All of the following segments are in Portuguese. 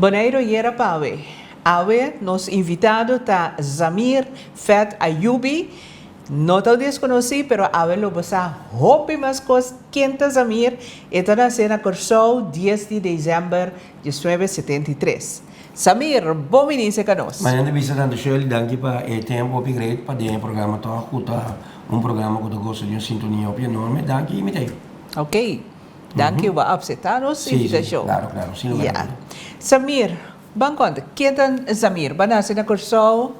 Boneiro Yera Pawe. Awe, nos invitado está Zamir Fat Ayubi. No te desconocí, pero Awe lo basa hopi más cosas. ¿Quién está Zamir? Esta na cena Corsou, 10 de dezembro de 1973. Samir, bom início conosco. Mas ainda vista tanto Shirley, danke para o tempo op great para o programa toch, programa que eu gosto de uma sintonia op enorme, danke e me tem. Ok. Danke por aceitar-nos e da show. Claro, sim, lugar. Yeah. Samir, bom conta, quem é Samir? Banasa na Corsou?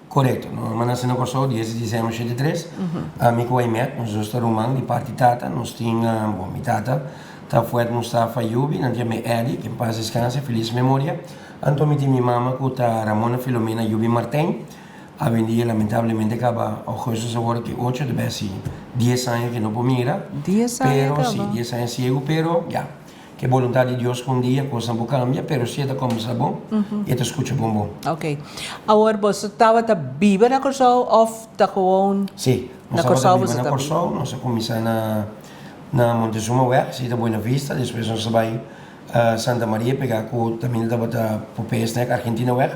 Correto, mas na Corsou, 10 de dezembro de 73, amigo Aimet, nós estamos rumang de parte tata, nós tínhamos, bom, minha tata, tá foi Mustafa Ayubi, nós tínhamos Eddie, que em paz descanse, feliz memória. Então, minha mama, que está Ramona Filomena Ayubi Martin, a vendia, lamentavelmente, acaba, hoje agora que 8 de base, 10 anos que não pomira. 10 anos pero, acaba? Sim, 10 anos cego, pero, já. Que vontade de Deus com um dia, coisa não cambia, pero se está como está bom, e te escuta bom. Ok. Agora, você estava viva na Corsou ou está com... Sim, na nós Corsou estávamos na Corsou, nós começamos na Montezuma Weg, se está Buena Vista, depois nós vai Santa Maria, pegar com também estava para o PSNEC, Argentina Weg,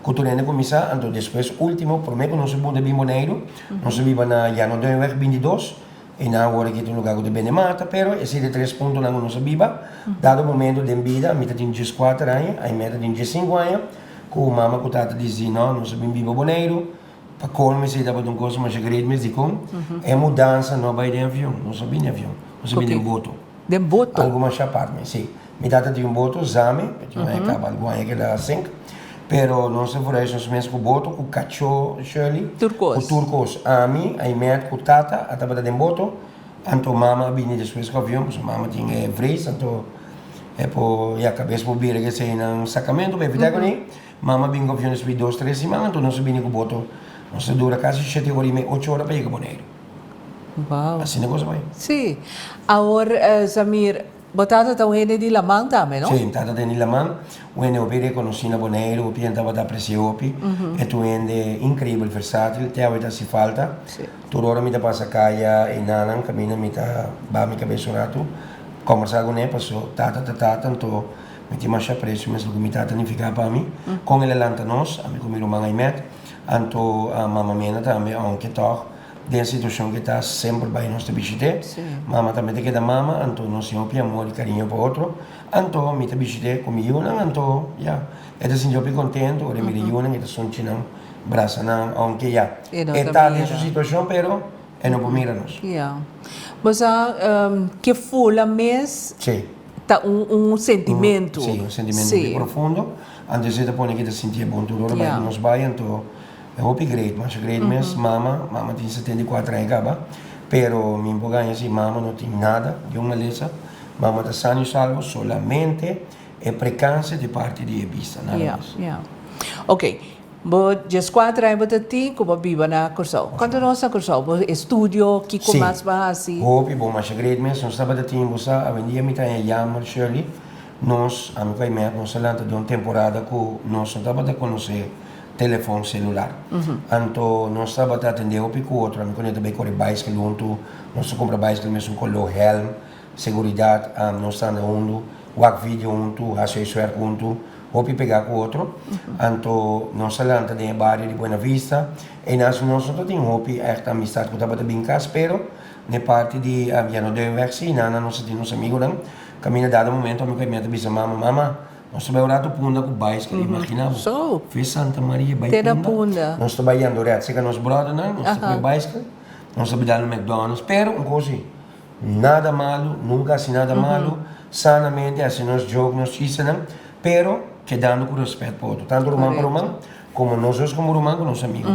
que tu ainda começar, então depois, último, por mim, nós vamos de Bimoneiro, nós vivemos na Llano de Weg 22, e na hora que tem lugar de Benemata, pero esse de 3 pontos na nossa vida, dado o momento de vida, a mim tem 14 anos, a mim tem 15 anos, com a mama que tata dizia, não, nós vamos viver Boneiro, para colme se dava de uma coisa mais grande, mas de como, é mudança, não vai de avião, nós vamos de avião, nós vamos de boto. De boto? Alguma chapata, mas sim. Minha tata tinha boto, Zame, que tinha acaba algo aí que era 5, pero nós fomos nós mesmos com boto, com cachorro, Shirley, Turcos. com turcos, a mim, a minha com tata, a tava de boto, então mama vinha depois com o avião, porque mama tinha vries, então é por a cabeça por vir que sei num sacamento, bem vida com ele, mama vinha com o avião depois 2, 3 semanas, então nós vinha com boto, nós dura quase 7 horas e meia, 8 horas para ir com o Boneiro. Uau. Assim negócio vai. Sim. Agora, Samir, botado está um de Lamang também, não? Sim, tata tem Lamang, o ene opere conosci na Boneiro, o pianta va da presiopi, e tu ende incrível, versátil, te aveta si falta. Toda hora mi ta passa caia e nanan, camina mi ta ba mi cabeça rato, conversar com ele, passou tata, então mi ti masha preço, mas logo mi tata nem fica para mim. Com ele lanta nós, a mi comigo manga imet, então a mama mena também, anche toch, de situação que está sempre bem nós te visite. Mama também te queda mama, então nós temos amor e carinho para outro. Então me te visite comigo, então já. É assim eu fico contente, ora me reúnem e te sonham, braça não, aunque já. É tal essa situação, pero é não pomira nós. Yeah. Mas que fula mês Sim. Tá sentimento. Sim, sentimento muito profundo. Antes de põe que te sentia bom, tudo ora bem nós vai, então é o upgrade, mas grade mesmo, mama tem 74 anos, acaba, pero me empolganha assim, mama não tem nada de uma lesa, mama está sano e salvo, solamente é precância de parte de vista, nada mais. Ok, just 4 anos você tem como viva na Corsou. Quando nós na Corsou, estúdio, que começa a assim? Sim, bom, mas grade mesmo, nós estava tempo, a vendia me tem Yammer Shirley, nós, a minha mãe, nós falamos de uma temporada que nós estava a conhecer telefone celular. Então, nós estávamos a atender o pico outro, nós também corre bicycle junto, nós compra bicycle mesmo com o helm, segurança, nós estamos junto, o vídeo junto, a software junto, o pico pegar com o outro. Então, nós estamos de barrio de Buena Vista, e nós não temos esta amizade que estava a brincar, pero na parte de já não deu versi, nós temos amigos, caminha dado momento, a minha mãe disse, mama, nós trabalhamos punda com bicycle, imaginava. Fez Santa Maria, punda. Nós trabalhamos direto, sei que nós brother, nós trabalhamos bicycle, nós trabalhamos no McDonald's, pero um coisa, nada malo, nunca assim nada malo, sanamente, assim nós jogamos, nós xisamos, pero quedando com respeito para o outro, tanto romano para romano, como nós como romano com nossos amigos.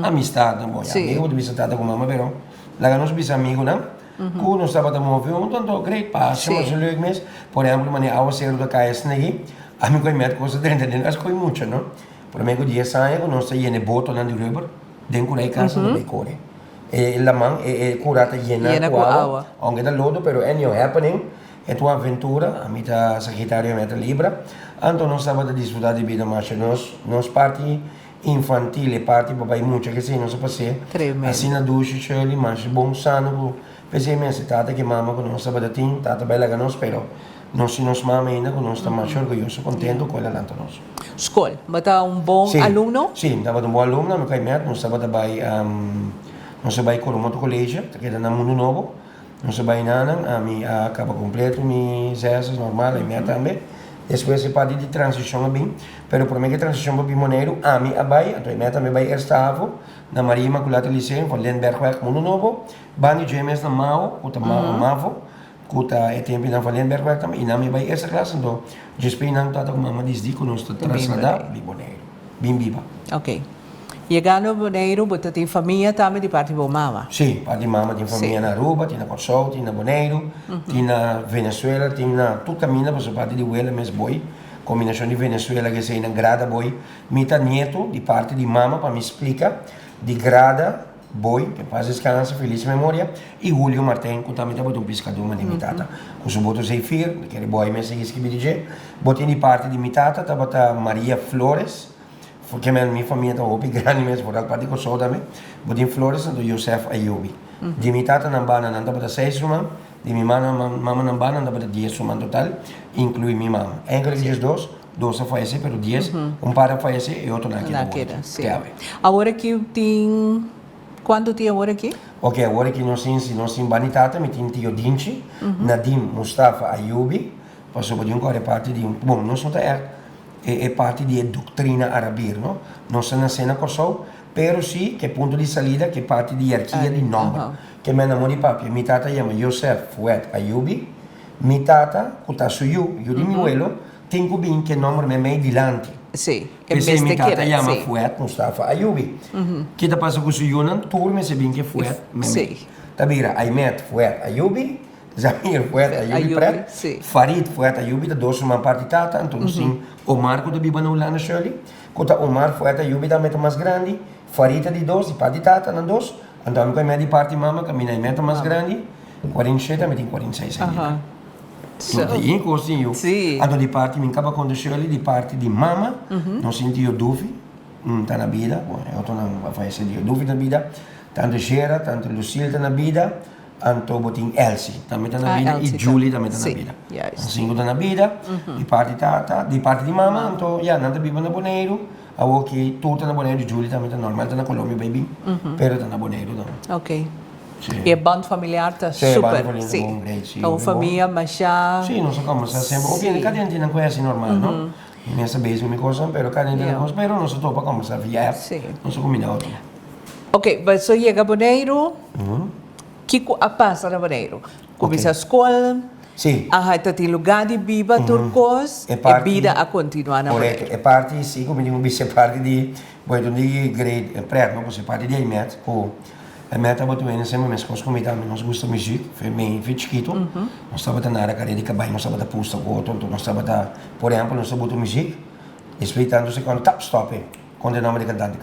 Amistade, não é? Amigo de visitar com mama, pero lá nós somos amigos, não? Quando nós estávamos a mover então, great passo, mas eu leio mesmo, por exemplo, a aula cedo da KS aqui, a mim conhece coisa dentro de nós, conhece muito, não? Por exemplo, dia saia, nós saímos de boto na de rubber, dentro da casa do Becore. E la mão é curata llena com água, onde dá lodo, pero é happening, é tua aventura, a mim está Sagitário, a mim está Libra, então nós estávamos a desfrutar de vida, mas nós parte infantil, parte papai muito, que assim, nós passei, assim na ducha, Shirley, mas bom, sano, pensei mesmo, tata que mama, quando nós estávamos a tim, tata bela que nós, pero nós mama ainda, que nós estamos mais orgulhosos, contentes com ela lá nós. Escola, bata bom Sim, aluno? sim, estava um bom aluno, no caimento, nós estava também, nós vai com outro colégio, que era na Mundo Novo, nós vai na, a mim acaba completo, minhas essas normal, a minha também. Depois é parte de transição bem, pero por mim que transição bem moneiro, a mim abai, então a minha também vai estava na Maria Imaculada Liceu, van Lenbergweg, Mundo Novo, bani GMS na Mao, kuta Mavo, kuta é tempo na Lenbergweg também, e na minha vai essa classe, então, despe não tá com mama diz dico nós trasladar bem moneiro, bem viva. Ok. Chegando Boneiro, você tem família também de parte de mama? Sim, parte de mama tem família na Aruba, tem na Corsol, tem na Boneiro, tem na Venezuela, tem na tudo caminho, você parte de Huela, mas boi, combinação de Venezuela que sei na Grada boi, mita nieto de parte de mama para me explicar de Grada boi, que faz descanso, feliz memória, e Julio Martin, que também estava um pescador uma limitata, com o boto Zeifir, que era boi, mas que me dizer, botem de parte de mitata, estava Maria Flores, porque minha família está opi grande mesmo, por parte que sou também, botem Flores, do Joseph Ayubi. De mitata na bana, não estava 6 suman, de minha mama na bana, não estava 10 suman total, inclui minha mama. Entre eles dois a falecer, pero 10, par a falecer e outro naquela. Sim. Agora que tem... Quanto tem agora aqui? Ok, agora que nós temos banitata, me tem tio Dinci, Nadim Mustafa Ayubi, passou por é parte de bom, nós não é parte de doutrina arabir, não? Nós na cena Kosovo, pero sim que ponto de salida que parte de hierarquia de nome. Que meu nome de papi, mi tata chama Yosef Fuet Ayubi, mi tata, kuta suyu, eu de mi abuelo, tenho bem que nome me meio dilante. Sim, é bem mi tata chama Fuet Mustafa Ayubi. Que tá passa com suyu não, turma se bem que Fuet me. Sim. Tabira, Aymet Fuet Ayubi, Zamir Fuet Ayubi Pret, Farid Fuet Ayubi, da dois uma parte tata, então sim, Omar que biba na Ulana Shirley, kota Omar Fuet Ayubi da meta mais grande, Farid de dois, de parte tata na dois, então a minha de parte mama, que a minha meta mais grande, 47, a tem 46 anos. Então, e encosto sim. Então de parte minha acaba com Shirley, de parte de mama, não senti o dúvida, tá na vida, eu estou na fase de dúvida na vida, tanto Gera, tanto Lucille tá na vida. Anto botin Elsie, também está na vida, e Julie também está na vida. Os 5 estão na vida, de parte tata, de parte de mama, então, nada vive na Boneiro, a o que tudo está na Boneiro, e Julie também está normal, está na Colômbia, baby, pero está na Boneiro também. Ok. E a banda familiar está super, sim. Então, família, machá... Sim, nós somos sempre, ok, cada gente não conhece normal, não? Nessa vez uma coisa, pero cada gente não conhece, pero nós topa conversar via app, nós combinamos. Ok, mas você chega a Boneiro... que passa na Boneiro? Começa a escola, a tem lugar de viva turcos, e vida a continuar na Boneiro. Correto, é parte, sim, como digo, é parte de, de grade pré, não, você parte de IMET, a meta botou ainda sempre mais com os comités, nós gostamos de música, foi bem chiquito, nós estava na área de cabine, nós estava da pusta, nós estava por exemplo, nós estava música, respeitando-se quando stop, quando é nome de cantante,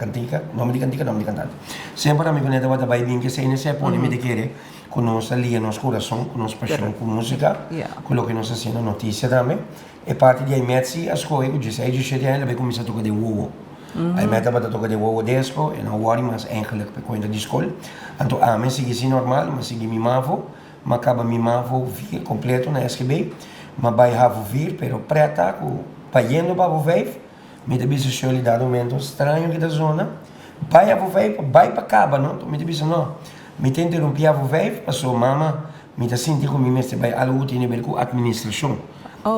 nome de cantante. Sempre a minha coneta vai trabalhar bem que se iniciar por me de querer, com nossa linha, nosso coração, com nossa paixão por música, com o que nós fazemos notícia também. É parte de Metsi, as coisas, eu disse, aí de chegar ela vai começar a tocar de wowo. Aí meta vai tocar de wowo disco, e não worry, mas eigenlijk para coisa de escola. Então, a mim sigue assim normal, mas sigue mimavo, mas acaba mimavo vir completo na SQB, mas vai have vir, pero preta, para indo para o wave. Me deve ser solidariedade um momento estranho aqui da zona. Vai para caba, não? Me deve ser não. Me tem interrompido a wave, passou mama, me tá sentindo como me está vai algo tem a ver com administração.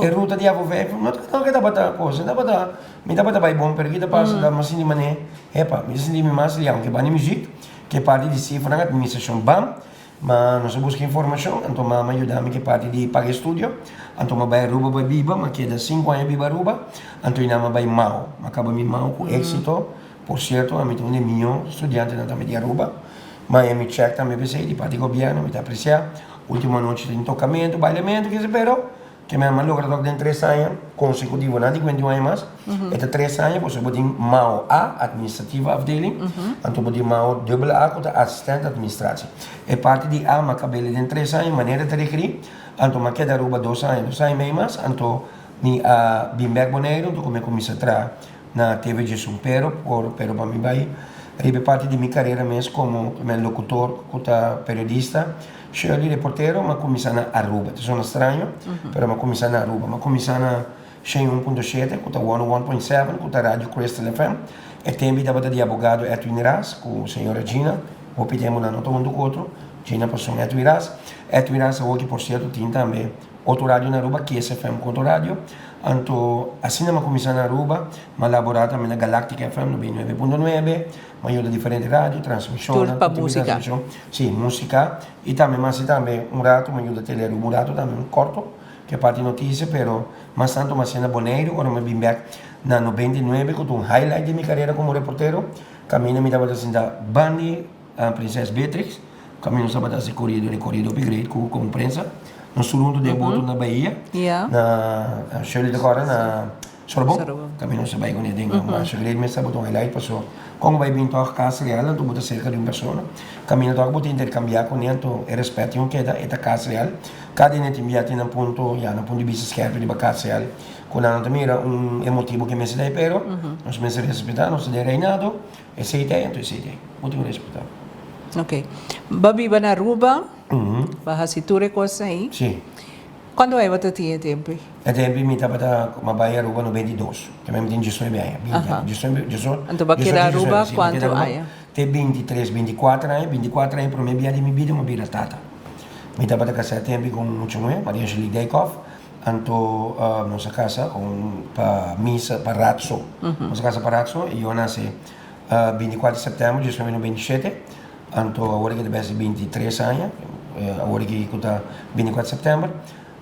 E ruta de wave, não que dá para coisa, dá para me dá para vai bom, porque dá para dar mais de maneira. Epa, me senti mais leão que bani música, que parte de cifra na administração bam. Mas nós buscamos informação, então mama ajuda-me que parte de pagar estúdio, então eu vai Aruba, vai Biba, mas que dá 5 anos Biba Aruba, então eu vai Mao, mas acaba me Mao com êxito, por certo, a mim tem milhão de estudantes também de Aruba, mas eu me check também pensei de parte do governo, me apreciar, última noite tem tocamento, bailamento, que se espero, que minha mãe logra tocar em 3 anos consecutivos, não de 21 anos mais, então 3 anos, você pode Mao A, administrativa afdeling, então pode Mao double A, com assistente administrativo. É parte de A, mas cabelo de 3 anos, maneira de requerir, então mas queda Aruba 2 anos meio mais, então ni a Bimberg Boneiro, então como eu comecei a entrar na TV de Sumpero, pero para mim vai, parte de minha carreira mesmo como locutor, como periodista, Shirley, reportero, ma comincia na Aruba. Itu sono estranho, pero ma comincia na Aruba. Ma comincia na 101.7, com a 101.7, com a Rádio Crystal FM. E também dava de advogado Edwin Ras, com a senhora Gina. Hoje temos na nota um do outro. Gina passou Edwin Ras. Edwin Ras, hoje, por certo, tem também outro rádio na Aruba, que é FM com outro rádio. Então, assim na comissão na Aruba, uma laborada também na Galactica FM, no 99.9, uma ajuda diferente rádio, transmissão. Tudo para música. Sim, música. E também, mas também, um rato, uma ajuda tele um rato também, um corto, que é parte de notícia, pero, mas tanto, uma cena boneiro, agora me vim back na 99, com um highlight de minha carreira como reportero, caminho me dava assim da Bandi, a Princesa Beatrix, caminho estava assim, corrido upgrade, com imprensa. No segundo debut na Bahia, na Shirley agora na Sorobong. Kami nung sabay ko niya din. Mas grade may sabot ang highlight pa so. Kung may binto ako casa real, ang tubuta cerca de uma persona. Kami na to ako intercambiar com niya to e respeto yung queda eta casa real. Cada net enviati ng punto, ya ng punto de vista scherzo di casa real. Kung ano tamira un emotivo que me se dai pero, nos me se respetar, nos de reinado, e sei te, então sei te. Motivo respetar. Ok. Babi ba na Aruba? Bahas iture ko sa aí. Sim. Quando é que tinha tempo? É tempo me estava uma baia Aruba no 22, que mesmo tem 18 baia. Então vai querer Aruba quanto aí? Tem 23, 24 anos, 24 anos para mim de minha vida, uma vida tata. Me estava casar tempo com muito mulher, Maria Angelique Deikov, anto nossa casa com para missa para Ratso, nossa casa para Ratso e eu nasci 24 de setembro de 2027. Anto agora que deve ser 23 anos, agora que está 24 de setembro,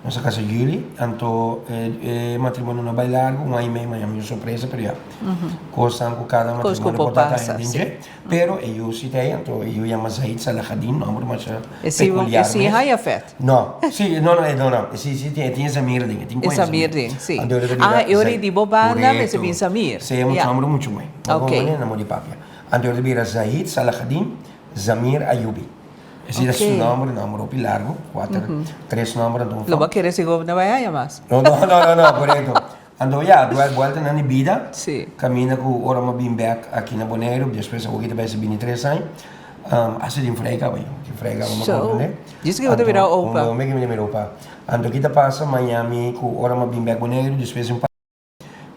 nossa casa Juli, anto matrimônio no bailar, um ano e meio, mas é uma surpresa para ele. Coisa com cada matrimônio portata em dia, pero eu citei, anto eu ia mais aí de Salahadin, não, mas peculiar. Esse é a festa? Não, sim, não, esse tinha Samir ding, tinha coisa. Samir ding, sim. Eu ri de Bobana, mas eu Samir. Sim, muito amor muito bem. Ok. Não mori papia. Anto eu devia Zahid Salahadin. Zamir Ayubi. Esse é o número largo, 3 números. Lo va a querer si no vaya más. No, correto. Ando já, duas voltas na minha vida. Sim. Caminho com hora uma bim back aqui na Bonaire, depois eu vou vai ser 23 anos. Assim de frega, vai. De frega uma coisa, né? Diz que eu deveria opa. Não, me me opa. Ando aqui passa Miami com hora uma bim back Bonaire, depois um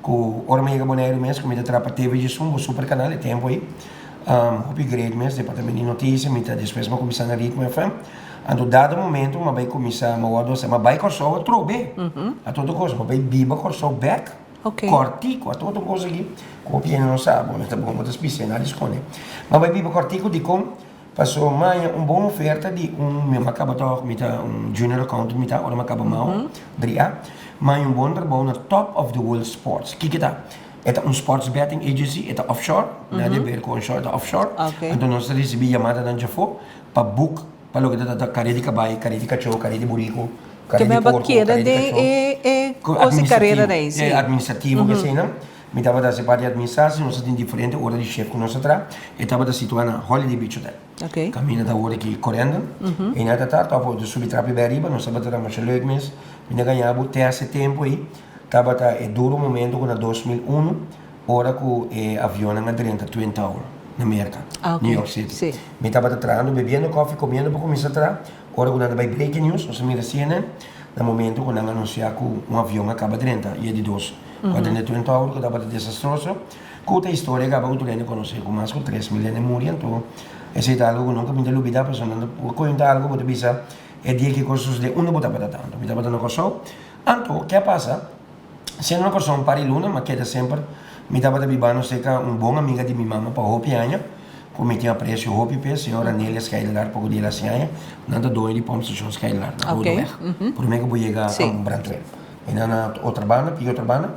com hora uma Bonaire mesmo, como trapa TV de super canal, é tempo aí. Upgrade mesmo, departamento de notícias, depois eu comecei na Ritmo FM. Ando dado momento, eu vai começar, eu vai cortar o trobe, a toda coisa, eu vai biba cortar o back, cortico, a toda coisa aqui, copia não sabe, mas tá bom, mas especial, nada esconde. Mas vai biba cortico de como passou uma boa oferta de me acaba de junior accountant, me agora me acaba mal, brilhar, mas bom trabalho na top of the world sports, que tá? É sports betting agency, é offshore, nada a ver com onshore, é offshore. Então nós recebemos chamada da Jafo para book, para o que está carreira de cabai, carreira de cachorro, carreira de burico, carreira de porco, carreira de cachorro. Carreira de sim. É administrativo que sei, não? Me estava da parte de administração, nós temos diferente hora de chefe com nós atrás, e estava da situar na Holiday Beach Hotel. Caminha da hora que correndo, e nada tarde, estava de subir trapo para arriba, nós estava da marcha leuk mês, me ganhava até esse tempo aí. Estava é duro momento com 2001, hora que o avião na Adrenta, Twin Tower, na América, New York City. Me estava atrás, bebendo café, comendo para começar atrás. Hora que nada vai breaking news, nós mira CNN, no momento que nós anunciar que avião acaba Adrenta, e é de dois. Quando na Twin Tower, que estava desastroso, conta a história que acaba de conhecer, com mais de 3 milhões de mortos, então, esse é algo que nunca me deu dúvida, mas não conta algo que você é dia que coisas de uma botar para tanto. Me estava dando coisa, então, o que passa? Sendo uma pessoa para luna, mas que sempre me estava de bibano seca bom amiga de minha mama para o Hopi Anha, como me tinha preço o Hopi P, senhora Nélia Skylar para o dia da senha, nada doido de pomos de Skylar, na rua do Weg. Por mim que vou chegar a Brantre. E na outra banda, pior outra banda,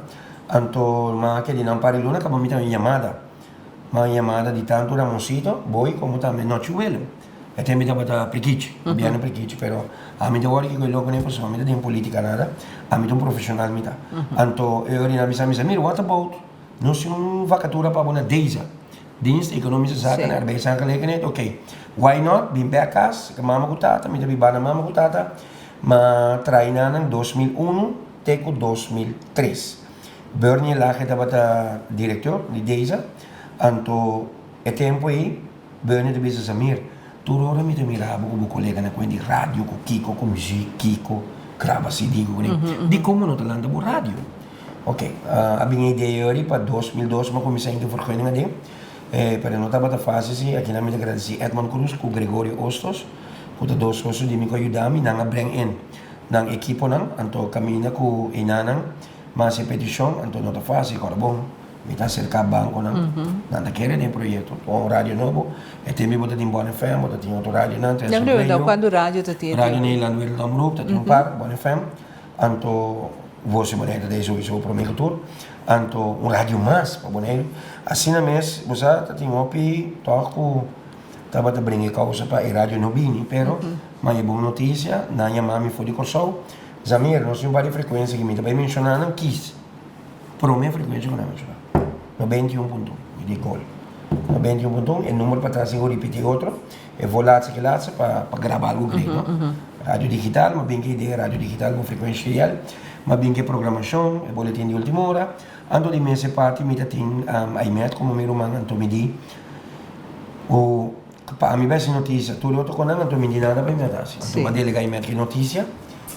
anto mas que de não para luna, acabou me uma chamada de tanto Ramosito, boi como também não choveu. Até me dava prequiche, bem prequiche, pero a mim agora que eu logo nem posso, a mim não política nada, a mim um profissional me dá. Então eu olhei na minha amiga, what about? Não se vacatura para uma DEISA, Dienst Economische Zaken en Arbeidsaangelegenheid, ok. Why not? Bim bij kas, que mama gutata, me deu bana mama gutata, mas traina em 2001 teco 2003. Bernie Lage estava diretor de DEISA, então é tempo aí, Bernie de Bisa Samir. Turora mi te mirava com o colega na coisa de rádio, com Kiko, com Kiko, grava CD, com de como não talando por rádio. Ok, a minha ideia era para 2012, mas comecei a ir vergonha de para não estava fácil, assim, aqui na minha agradecer Edmond Cruz, com Gregorio Ostos, com os dois sócios de me ajudar, me não bring in, ng equipo nang, anto kami na ko inanang, mas petition, anto não está fácil, agora bom, me está cerca banco nang, nanda quer nem projeto, o rádio novo, e tem me botar em Bon FM, botar em outro rádio nang, tem Lembra eu quando o rádio tá tendo? rádio nele no Namruk, tá tem par, Bon FM, anto você bonita desde o primeiro tour, anto rádio mais para bonito, assim na mês, você tá tem opi, toco estava a brincar causa para a rádio no Bini, pero mas é boa notícia, na minha mãe foi de Kosovo, Zamir, nós temos várias frequências que me também mencionaram, quis, por uma frequência que não mencionar, 91.1, me digo gol, 91.1, é número para trás, eu repetir outro, eu vou lá para gravar algo grego, rádio digital, mas bem que ideia rádio digital com frequência real, mas bem que programação, é boletim de última hora, ando de mês parte, me tem a IMET como meu irmão, anto me di, o para mim vai ser notícia, tudo outro quando não estou mentindo nada para mim dar. Então para delegar em que notícia,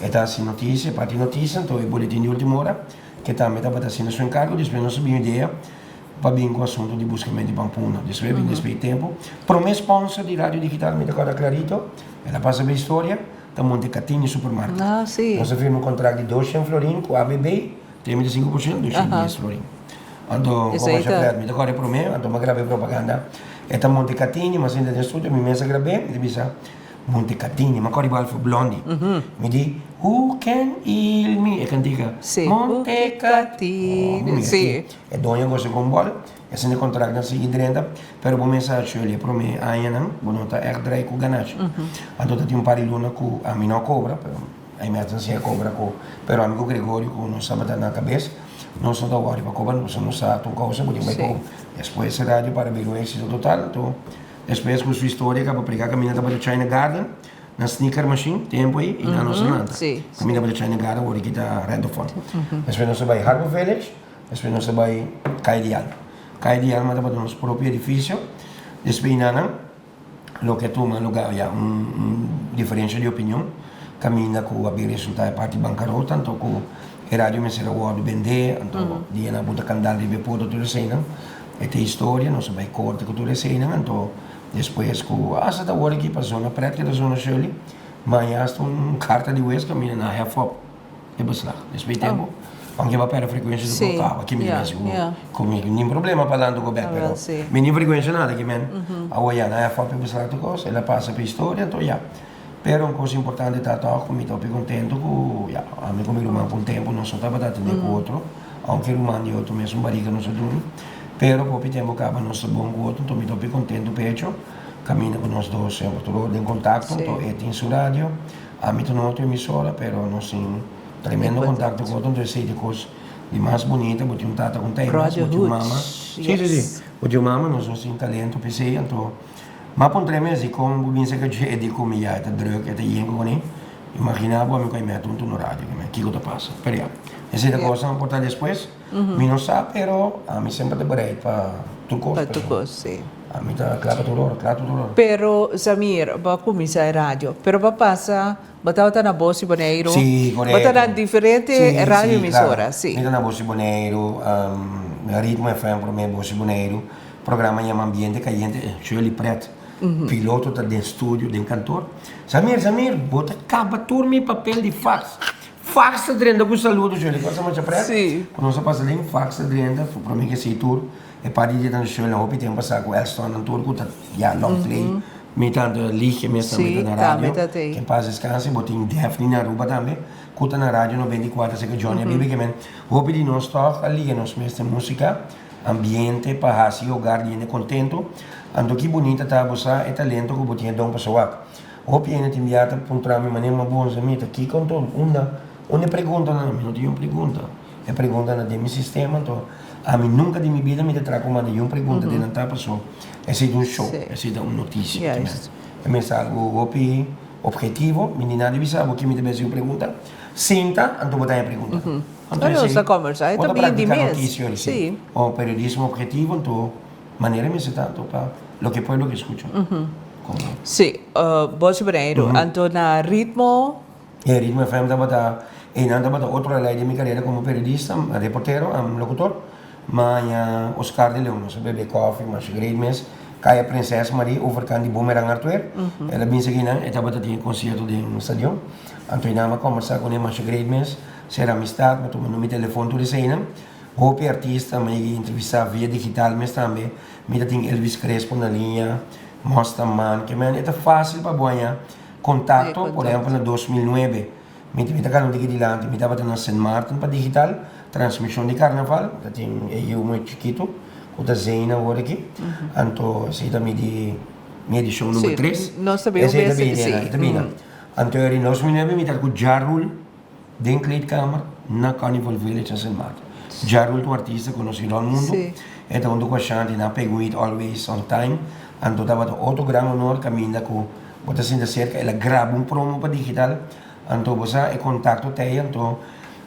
é dar assim notícia, parte notícia, então é boletim de última hora, que também está para assim no seu encargo, depois nós subimos ideia para vir com o assunto de buscamento de Pampuna, depois de tempo. Para o meu sponsor de rádio digital, me toca clarito, ela passa a história, está Monte Catinho Supermarket. Ah, sim. Nós firmamos um contrato de 200 florins com a ABB, temos de 5%, 210 florins. Então, como eu já me toca para o meu, então eu gravei propaganda. Eta Monte Catinho, mas ainda tem estúdio, me mesa gravei, me disse, Monte Catinho, mas agora foi Blondie. Me diz, who can heal me? É cantiga, Monte Catinho. Sim. É dona gosta com bola, é sem contrato na seguinte renda, pero bom mensagem ali para mim, aí não, bom não tá drei com ganache. Então tem um par de luna com a mim não cobra, pero aí me atenção cobra com, pero amigo Gregório com não sabe dar na cabeça. Não só da hora para cobrar, não sabe uma coisa, porque vai depois a rádio para ver o êxito total, então depois com sua história, para pregar caminhando para o China Garden, na sneaker machine, tempo aí, e na nossa nada. Caminhando para o China Garden, agora que está Redofone. Depois nós vai Harbour Village, depois nós vai Cai de Alma. Cai de Alma está para o nosso próprio edifício, depois não, lo que toma lugar, diferença de opinião, caminha com a resultado da parte bancarrota, então com a rádio me será o vender, então dia na puta candal de bepo tudo isso não, é tem história, não se vai cortar com tudo isso não, então depois com essa da hora aqui para zona preta que da zona Shirley, mas há carta de West caminha na half up, é bastante, depois tempo, aunque vai para a frequência do carro, aqui me diz, comigo nenhum problema falando com o Beto, pero nenhum frequência nada que men, a olhar na half up é bastante coisa, ela passa para a história, então já. Pero uma coisa importante é que eu estou contente com a minha irmã por um tempo, não só estava atendendo com o outro, aunque o irmão e outro mesmo barriga não se dorme, pero por um tempo acaba não se bom com o outro, então estou contente com o pecho, caminho com nós dois, sempre estou em contato, então tem sua rádio, a mim não outra emissora, pero não tem tremendo contato com o outro, então sei de coisas de mais bonita, porque um tata com tempo, porque mama, sim, porque mama, nós temos talento, pensei, então mas por três meses, como o binse que é de comida, é druk, é de yengo com ele, imagina a mim que me atunto no rádio, que me passa. Pero já, essa é a coisa importante depois, me não sabe, pero a mim sempre te bereit para tudo. Para tudo, sim. A mim está claro tudo hora. Pero Zamir, vai começar a rádio, pero vai passar, vai na Bosi Boneiro, sim, correto. Vai estar diferente rádio emissora, sim. Vai na Bosi Boneiro, Ritmo FM para mim Bosi Boneiro, programa em ambiente caliente, Shirley Pratt. Piloto está dentro do estúdio, dentro do cantor. Samir, bota acaba turma papel de fax. Fax está dentro com saludo, Júlio. Quando você preta? Sim. Quando você passa ali, fax está dentro, para mim que esse tour, é para ir dentro do show, não, tem que passar com o Elston no tour, que já long play, metade liga mesmo, metade na rádio. Quem passa descansa, bota em Daphne na rua também, que está na rádio no 24, sei que Johnny, Bibi, que men, hope de nós toca ali, nós mesmo música, ambiente, para assim, o lugar de contento. Ando que bonita tá você é talento que botinha dom pessoa. Hope ainda te enviata para um trame maneira uma boa zamita aqui com todo uma pergunta não tinha uma pergunta. É pergunta na meu sistema então a mim nunca de minha vida me trago uma de uma pergunta de nada pessoa. Esse é um show, esse é uma notícia. É mesmo algo hope objetivo, menina de sabe que me deve uma pergunta. Senta, então botar a pergunta. Então essa conversa é também de mês. Sim. O periodismo objetivo então maneira me se tanto para lo que pueblo que escucha. Sim, Bosch Boneiro, anto na ritmo, E Ritmo FM estava a outra lei de minha carreira como periodista, reportero, locutor, mas Oscar de Leon, nós bebe coffee, mas great mes, Caia Princesa Maria, overkan die Boomerang Artuer, ela bem seguida, estava a ter concerto de um estadião, anto inama conversar com ele, mas great mes, ser amistade, mas tomando meu telefone tudo isso aí, Hope artista, mas entrevistar via digital, mas também, me tem Elvis Crespo na linha, mostra man, que man, é fácil para boa contato, por exemplo, em 2009, me estava no Digilante, me estava na St. Martin para digital, transmissão de carnaval, que tem eu muito chiquito, com a Zena agora aqui, então, essa é também de minha edição número 3. Não sabemos bem Então, em 2009, me estava com Jarul, dentro da câmara, na Carnival Village em St. Martin. Jarul, o artista conhecido ao mundo, então, quando eu achava na Peguit, always on time, então, estava outro grande honor, caminhando com bota assim de cerca, ela grava promo para digital, então você é contato até então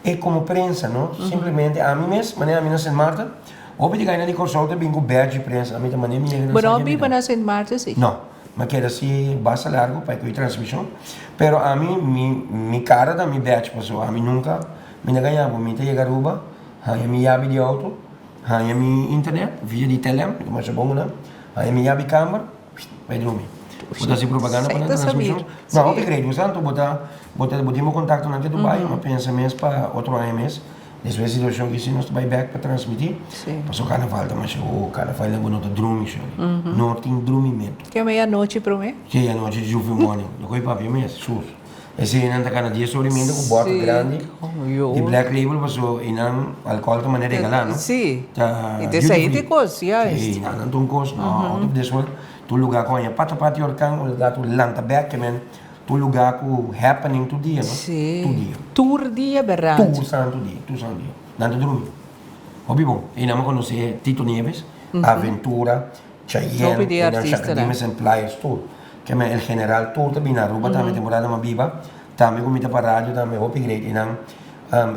é como prensa, não? Simplesmente a mim mesmo, a mim na St. Marta, ou de ganhar de consulta bem com badge de prensa, a mim também me Mas não vive na St. Marta, sim? Não, mas queda assim basta largo para que transmissão, pero a mim mi cara da mi badge passou, a mim nunca me ganhava, me tem garuba, a minha chave de auto, a minha internet, via de telem, mas é bom não, a minha chave câmera, vai dormir. Botar assim propaganda para a transmissão. Não, upgrade, mas antes botar contato na Dubai, mas pensa mesmo para outro ano mesmo. Nessa vez situação que se nós vai back para transmitir, passou carnaval, mas o carnaval é bonito, drumming, não tem drummimento. Que é meia-noite para mim? Que é noite de Juve Morning, não foi para ver mesmo, sus. Esse é ainda cada dia sobrevindo com bota grande, de Black Label, passou e não álcool de maneira regalar, não? Sim, e desse aí de coisa, sim, não tem coisa, não, desse tu lugar com a pata orkan, o lugar tu lanta back, que men, tu lugar com happening tu dia, não? Sim. Tu dia. Tour dia, verdade. Tu santo dia. Não te dormir. Hobby bom. E não me conhece Tito Nieves, Aventura, Cheyenne, e não Chacadimes and Players Tour. Que men, el general tour também na Aruba, também temporada uma biba, também comida para rádio, também hobby great, e não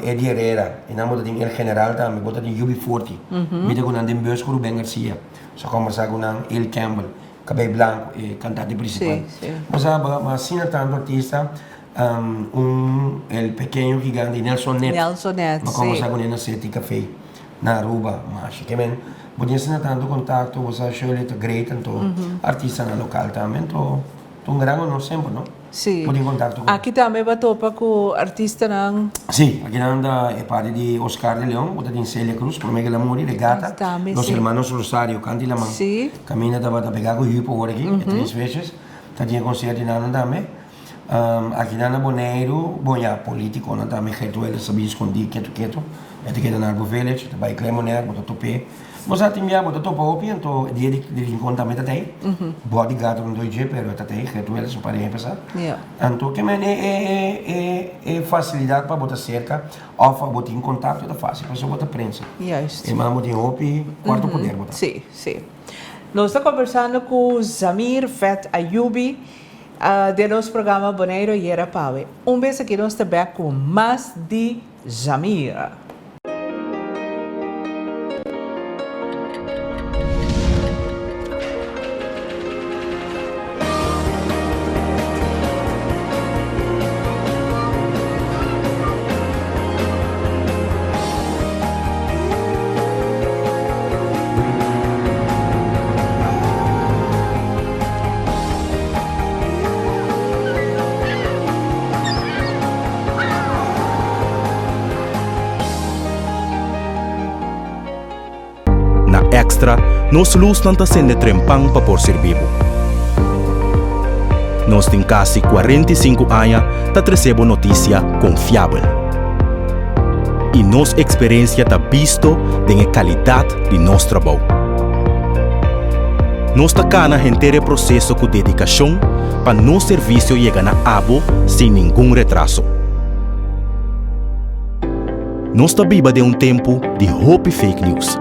Eddie Herrera, e não botar el general também, botar em UB40, me com andem bus com Ruben Garcia, só conversar com El Campbell. Cabelo branco e cantante principal. Mas assim tanto artista, el pequeno gigante Nelson Net. Mas como sa com ele na sete café na Aruba, mas que men, podia ser tanto contato, você achou ele great, então artista na local também, então um grande honor sempre, não? Sim. Podia contato com. Aqui também bateu para o artista não. Sim, aqui anda é parte de Oscar de León, botar em Celia Cruz, por Miguel Amori, Regata, los hermanos Rosario, Canti la mão. Sim. Caminha estava a pegar com o Hipo agora aqui, três vezes, tá tinha concerto na também. Aqui na Boneiro, bom, já político, não também reto ele sabia esconder quieto, etiqueta na Arbo Village, vai Clemoner, botar topé. Mas a tinha botar topa opi, então dia de encontro também tá aí. Bodyguard no 2G, pero tá aí, reto ele só para pensar. Então que men é facilidade para botar cerca, ofa botar em contato é fácil, para só botar prensa. E mas botar opi, quarto poder botar. Sim. Nós estamos conversando com Zamir Fet Ayubi, de nosso programa Boneiro e Era Pawe. Beijo aqui nós estamos com mais de Zamir. Extra, nos luz não está sendo trempang para por ser vivo. Nós tem quase 45 anos para receber notícia confiável. E nossa experiência está visto da qualidade de nosso trabalho. Nós está cana o processo com dedicação para nosso serviço chegar na abo sem nenhum retraso. Nós está viva de tempo de hope fake news.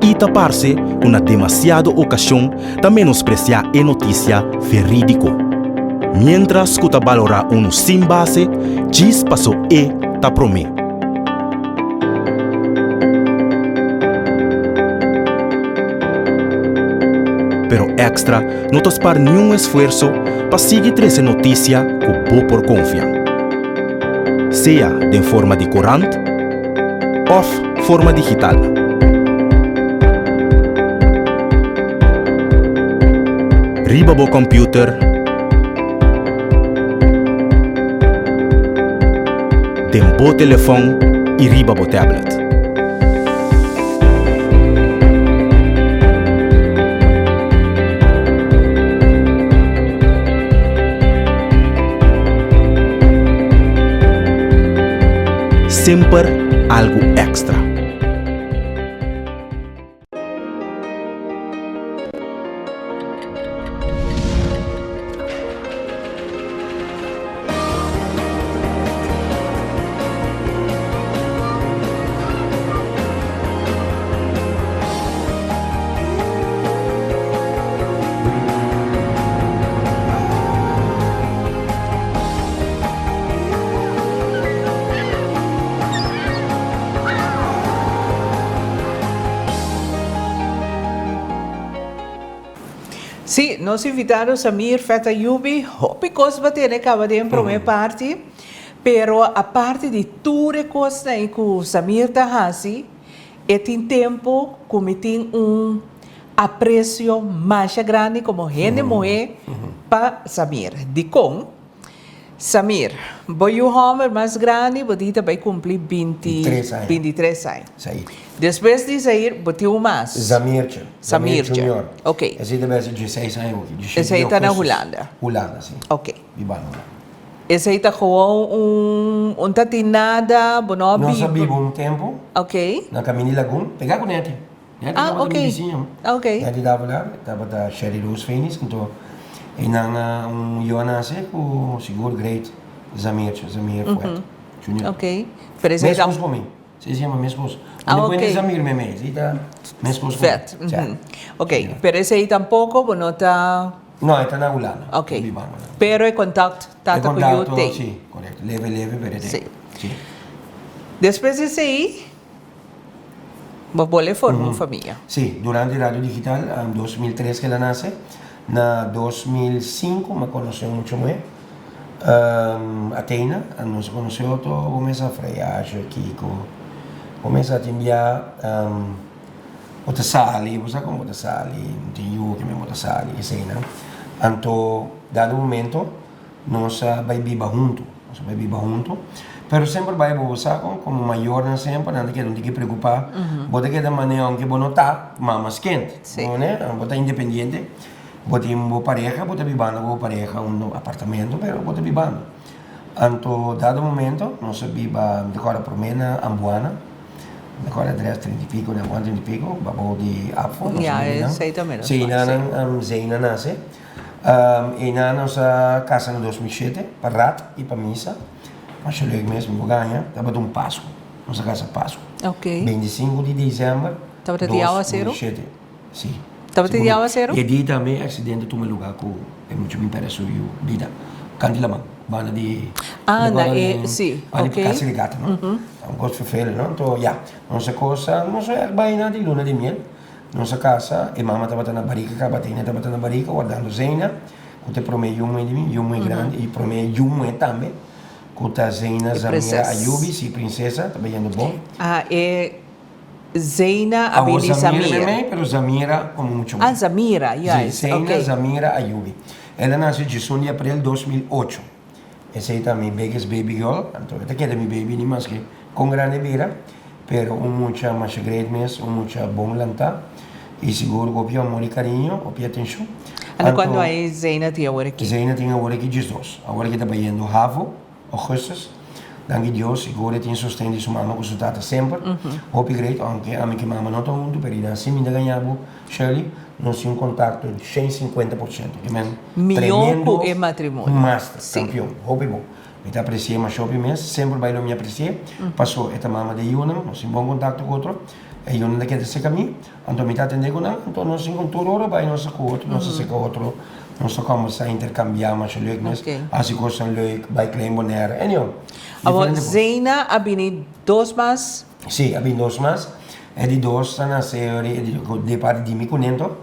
E tapar-se uma demasiada ocasião de menospreciar a notícia verídico. Mientras que valorar sem base, diz passou tá promê. pero extra não te spar nenhum esforço para seguir essa notícia que boa por confiar. Seja de forma de corante ou forma digital. Riba bo computer, tem bo telefone e riba bo tablet. Sempre algo extra. Sí, nos invitaram Samir, Feta Yubi, hope coisa vai ter acaba de primeira parte, pero a parte de tudo coisa em que o Samir tá hasi, tem tempo como tem apreço mais grande como gente moe para Samir. De com Samir, boi o homem mais grande, você vai cumprir 23 anos. Saí. Depois de sair, você o mais. Zamir Junior. Ok. Esse deve ser 16 anos. Esse aí está na Holanda. Holanda, sim. Ok. Viva na Holanda. Esse aí está com tatinada, bonobi. Nós sabíamos tempo, Ok. na Camini Lagoon, pegar com Nete. Nete Ah, ok. Ok. Nete dava lá, estava da Sherry Rose Finis, então, e na Johanase, com seguro great, Zamir Fuet, Junior. Ok. Pero esse aí Minha está... esposa comigo. Se chama minha esposa. Ok. Depois Zamir Meme, minha esposa Fat. Ok. Pero esse aí tampouco, não está... Não, está na Holanda. Ok. Viva na Holanda. Pero é contato, tata com o tem. Sim, correto. Leve, pero Sim. Sim. Depois desse aí, vou formar uma família. Sim, durante a rádio digital, em 2003 que ela nasce, na 2005 me conheceu muito bem. Atena, nos conheceu, começa a frear, Kiko, começa a enviar Motasali, você como Motasali, Tiu que me Motasali, assim, né? Então, dado momento, nós vai viver junto, pero sempre vai você como maior na sempre, nada que não tem que preocupar, bota que da maneira que você não está, mamas quente, não é? Bota independente, bota uma pareja, bota vivendo com pareja um apartamento, pero bota vivendo. Então, dado momento, nós vive agora por mena Ambuana. Agora 30 e pico, 40 e pico, babo de Afo. Sei também. Sim, Zeina nasce. E na nossa casa no 2007, para Rat e para Missa. Mas eu lembro mesmo, vou ganhar, estava um Páscoa, nossa casa Páscoa. Ok. 25 de dezembro de 2007. Sim. Estava de aguaceiro? E aí também, acidente, tomei lugar com muito bem para subir a vida. Candilamang, bana de... sim, ok. Casa ligata, não? Gosto de fazer, não? Então, nossa coisa, nossa baina de luna de miel. Nossa casa, e mama estava na barriga, cabatina estava na barriga, guardando Zeina. Eu prometi um grande, e prometi também. Com a Zeina Zamira Ayubi, sim, princesa, está bem bom. Zeina Abini Zamira. Também, mas Zamira como muito bom. Zamira, yes. Zeina Zamira Ayubi. Ela nasceu de 1 de abril de 2008. Essa aí também, biggest baby girl. Então, esta aqui é minha baby, nem mais que com grande vida, pero muita mais great mesmo, muita bom lanta. E seguro que o amor e carinho, o atenção. Quando a Zeina tinha agora aqui? Zeina tinha agora aqui de dois. Agora que está indo Havo, Augustus. Danke Deus, seguro tem sustento de sua mama com sua tata sempre. Hope great, aunque a minha mama não está muito, pero assim ainda ganhava, Shirley, nós tínhamos contato de 150%. Milhão é matrimônio. Master, campeão, hope bom. Me apreciei mais shopping mesmo, sempre vai me apreciar. Passou esta mama de Yunam, nós temos bom contato com outro. E Yunam daqui desse caminho, então me atender com ela, então nós encontramos outra, vai nós com outro, nós se com outro. Nós vamos a intercambiar mais leuk, mas as coisas são leuk, vai claim bonaire, anyhow. A Zeina abini dois mais? Sim, abini dois mais. E de dois, na série, de parte de mim conento,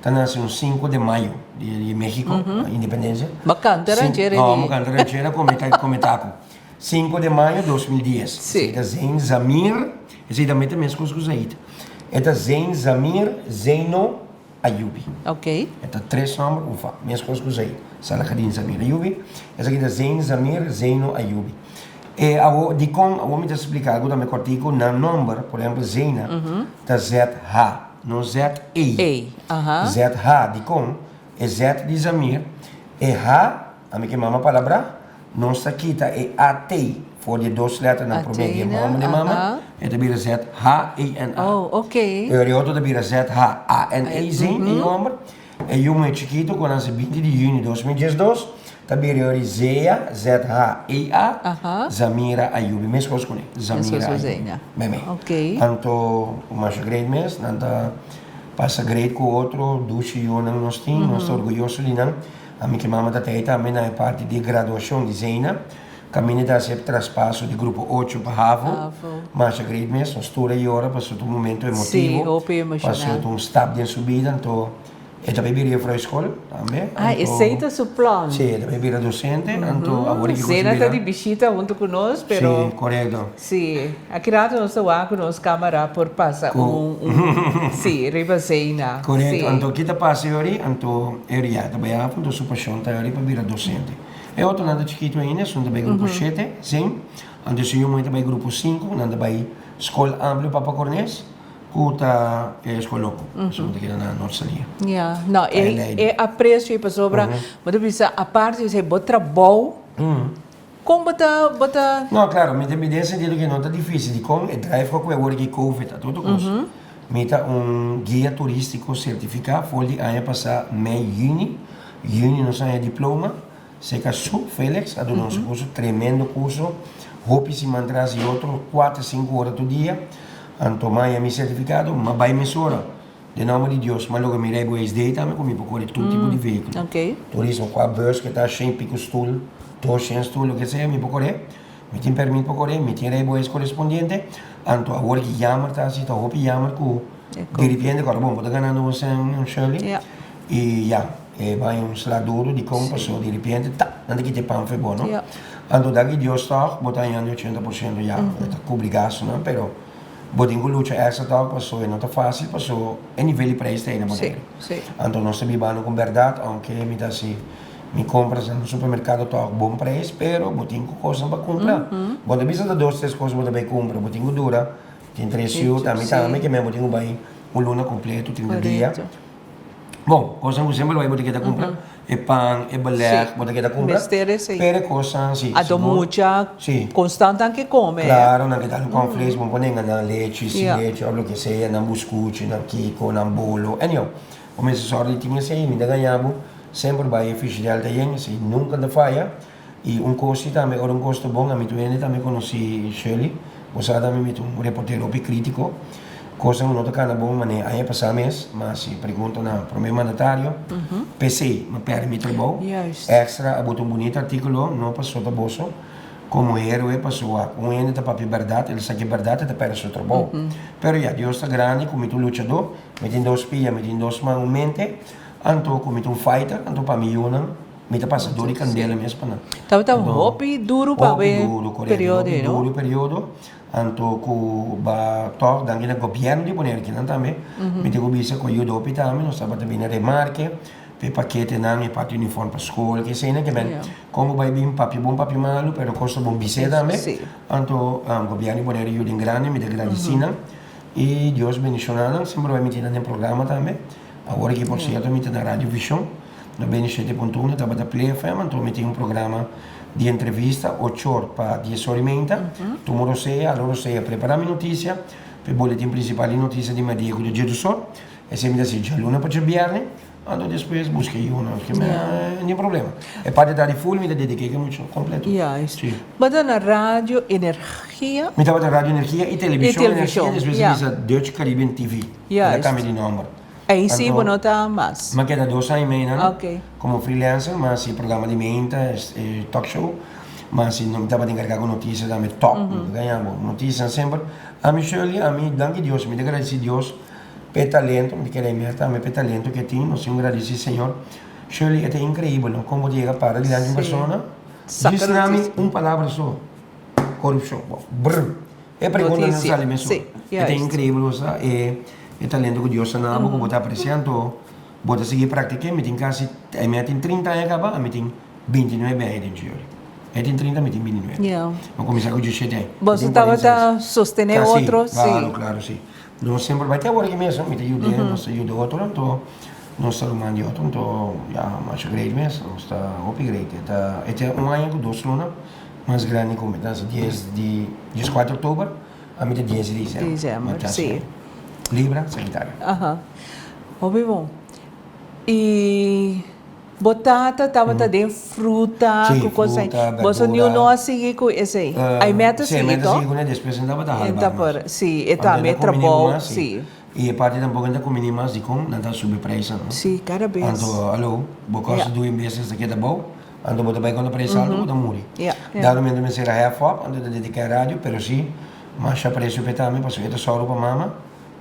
nace un 5 de mayo de México, independencia. Bacana, ranchera. No, bacana, ranchera come taco. 5 de maio de 2010. Sim. Eta Zain Zamir, esse também tem mesmo coisa aí. Eta Zain Zamir Zaino Ayubi. Ok. Eta 3 nomes, ufa, mesmo coisa aí. Salahadin Zamir Ayubi. Essa aqui é Zain Zamir Zaino Ayubi. E de com, eu vou me explicar algo também cortico, na número, por exemplo, Zaina, tá ZH, não ZE. Ei. Aham. ZH de com, é Z de Zamir, e H, a minha mama palavra, não está aqui, tá, é AT, for de 2 letras na promédia, mama de mama, é também ZH-E-N-A. Oh, ok. E o outro também ZH-A-N-E, em ombro, e eu me chiquito, quando é 20 de junho de 2012, também é Zeia, Z-H-E-A, Zamira Ayubi, mesmo coisa com ele, Zamira Ayubi. Bem, ok. Então, o mais grande mesmo, nada passa grande com o outro, duche e eu não nós temos, nós estamos orgulhosos de não. A minha mama da Teita também na parte de graduação de Zeina, caminho da sempre traspasso de grupo 8 para Havo, mas a grande mesmo, nós estuda e hora, passou um momento emotivo, passou um step de subida, então eu também viria para a escola também. Ah, e aceita seu plano? Sim, também vira docente, então agora que Zena está de visita junto conosco, pero... Sim, correto. Sim, aqui rato nós estamos com nossa câmera por passar sim, riba Zena. Correto, então kita passa aí, então eu ia trabalhar, então sua paixão está aí para virar docente. Eu estou nada chiquito ainda, sou também grupo 7, sim. Então se eu também grupo 5, nada vai escola ampla Papa Cornés. Kuta escola loco, somos daqui na nossa linha. Yeah, não, é apreço para sobra, mas bisa a parte de botar trabalho. Como botar Não, claro, me tem ideia sentido que não está difícil de como é drive com o agora que Covid, tudo coisa. Me tá guia turístico certificado, foi de ano passado, meio junho nós temos diploma, se casou Félix, a do nosso curso, tremendo curso, roupa se mantraz e outro 4 5 horas do dia. Então, mais meu certificado, mas vai me sora. De nome de Deus, mas logo me rebo SD também, comigo para todo tipo de veículo. Ok. Turismo com a bus que está sem pico stool, 200 stool, o que seja, me para correr. Me tem permito para correr, me tem rebo esse correspondente. Então, agora que chama, está assim, está roupa chama com de repente, agora, bom, está ganhando você Shirley. E já, vai salário de como passou, de repente, tá, não que te pão foi bom, não? Então, daqui Deus está, botar em 80% já, está cobrigado, não? Pero, botinho luta essa tal passou, não está fácil, passou, é nível de preço ainda, botinho. Então, nós estamos vivendo com verdade, aunque me dá assim, me compras no supermercado tá bom preço, pero botinho coisa para comprar. Quando precisa de 2, 3 coisas para comprar, botinho dura, tem 3 dias, também que mesmo botinho vai luna completo, 30 dias. Bom, coisa que sempre vai botinho que comprar, é pão, é balé, botinho que comprar. Pero coisa assim. A do mucha, constante que come. Claro, não que dá no conflito, vamos pôr na leite, leite, ou o que seja, na buscuche, na kiko, na bolo, anyhow. O meu assessor tinha assim, me ganhava sempre vai oficial da gente, assim, nunca da falha. E coisa também, ou gosto bom, a mim também conheci Shirley, você também é reporteiro crítico, coisa que não está na boa maneira, aí passar mês, mas se pergunta na primeiro mandatário, PC, me permite bom, extra, a botar bonito artículo, não passou da bolsa, como héroe passou a um ente da papel verdade, ele sabe verdade, da pera seu trabalho. Pero já, Deus está grande, como tu lutador, me tem 2 pias, me tem 2 mãos, mente, então como tu fighter, então para mim, me tá passa dor e candela mesmo para não. Então, hopi duro para ver período, não? Duro período, então com ba toque da guia governo de poner aqui também, me tem que bisa com ajuda hopi também, nós estamos também na remarque, pe paquete não é parte uniforme para escola, que sei né que bem, como vai bem papi bom papi malo, pero custa bom bisa também, então governo poner ajuda em grande, me dá agradecida e Deus bendicionando, sempre vai me ter no programa também. Agora que por certo me tem na Rádio Vision, no BN7.1, estava da Play FM, então me tem programa de entrevista, 8 horas para 10 horas e meia. Tomorrow seja, allora seja, preparar a notícia, para o boletim principal de notícia de meio do dia do sol, e se me dá assim, luna para o viernes, então depois busquei uma, que não é problema. É para dar de full, me dediquei muito completo. Mas na rádio, energia? Me estava na rádio, energia e televisão, energia, depois me Dutch Caribbean TV, na câmera de número. Aí sim, não está mais. Mas queda 2 anos e meio, como freelancer, mas programa de menta, talk show, mas não estava encarregado com notícias, da top, ganhamos notícias sempre. A mim, Shirley, a mim, danke Deus, me agradeço Deus, talento, de que meta, me talento que tem, nós agradecemos, Senhor. Shirley, é incrível, não? Como chega para diante de uma pessoa, diz nome uma palavra só, corrupção. Brrr. É pergunta não sabe mesmo. É incrível, sabe? É talento que Deus não ama, como está apreciando, bota seguir praticando, me tem quase, me tem 30 anos acabar, me tem 29 anos de hoje. É tem 30, me tem 29. Vamos começar com 17 anos. Você estava a sostener outro, sim. Claro, sim. Nós sempre vai ter agora que mesmo, me tem ajuda, nós ajuda outro, então, nós estamos de outro, então, já, mais grande mesmo, nós está upgrade. É um ano com 2 lunas, mais grande como, então, 10 de 4 de outubro, a mim 10 de dezembro. Sim. Libra, Sagitário. Óbvio bom. E batata estava dentro fruta, sim, com coisa aí. verdura. Você não seguir com esse aí. Aí meta sim, seguir, então? Sim, meta seguir, depois ainda vai dar halva. Sim, então meta bom, sim. E a parte também ainda combina mais de como, não está sob preço, não? Sim, cada vez. Então, alô, porque se 2 meses aqui é bom, então você vai com o preço alto, você morre. Dado mesmo me será half up, então dedicar a rádio, pero sim, mas o preço para também, porque é só para mama,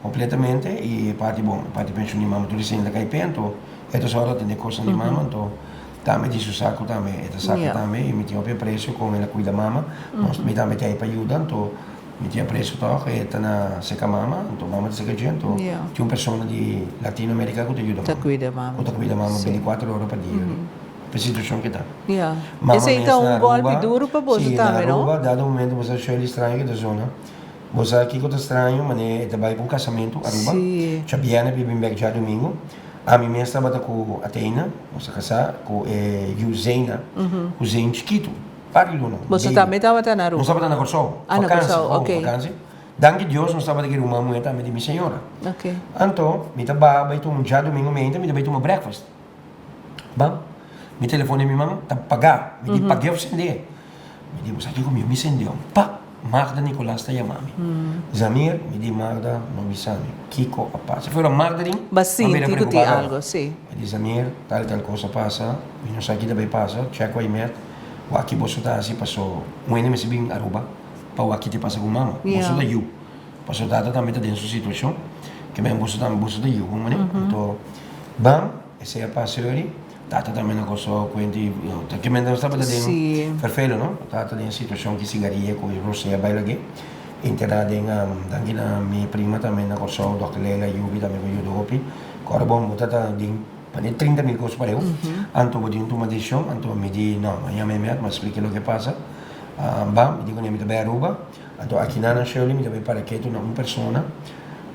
completamente, e parte bom, parte penso de mama, tudo isso ainda cai pento, é só para ter coisa de mama, então, também disso saco também, saco também, e me tinha o preço com ela cuida mama, mas me também tem para ajudar, então, me tinha preço toque, está na seca mama, então mama de seca gente, então, tinha uma pessoa de Latinoamérica que te ajuda mama. Que cuida mama 24 horas por dia. A situação que está. Esse então um golpe duro para você também, não? Sim, dado o momento você achou ele estranho da zona. Você aqui que está estranho, mas ele vai para um casamento, Aruba. Já viene para vir já domingo. A mim mesmo estava com a Atena, você casar com Yuzeina, o Zen Chiquito. Para Luna. Você também estava na Aruba? Não estava na Corsol. Na Corsol, ok. Danke Deus, não estava aqui uma mulher também de minha senhora. Ok. Então, me estava vai tomar já domingo mesmo, me vai tomar breakfast. Bom, me telefone minha mãe, está pagar, me diz paguei o acender. Me diz, você aqui comigo, me acendeu. Pá, Magda Nicolás está chamando. Zamir, me diz Magda, não me sabe. Kiko, a passa. Foi a Magda, mas sim, Kiko tem algo, sim. Me diz Zamir, tal coisa passa, e não sei aqui também passa, check o e-mail. O aqui você está assim, passou, um ano me bem Aruba, para o aqui te passa com mama, você da you. Passou data também está dentro da situação, que mesmo você também você da you, né? Então, bam, esse é a passeio. Tata também não gostou com ele, que mesmo estava dentro, perfeito, não? Tata dentro da situação que cigaria com o Rosé baila aqui, internada em daqui na minha prima também não gostou, Dr. Leila Yubi também com o Yudopi, agora bom, muita também para 30 mil coisas para eu, então vou ter uma decisão, então me diz não, amanhã me mas explique o que passa, bam, me digo que me dá bem Aruba, então aqui na Shirley me dá bem para que tu não uma pessoa,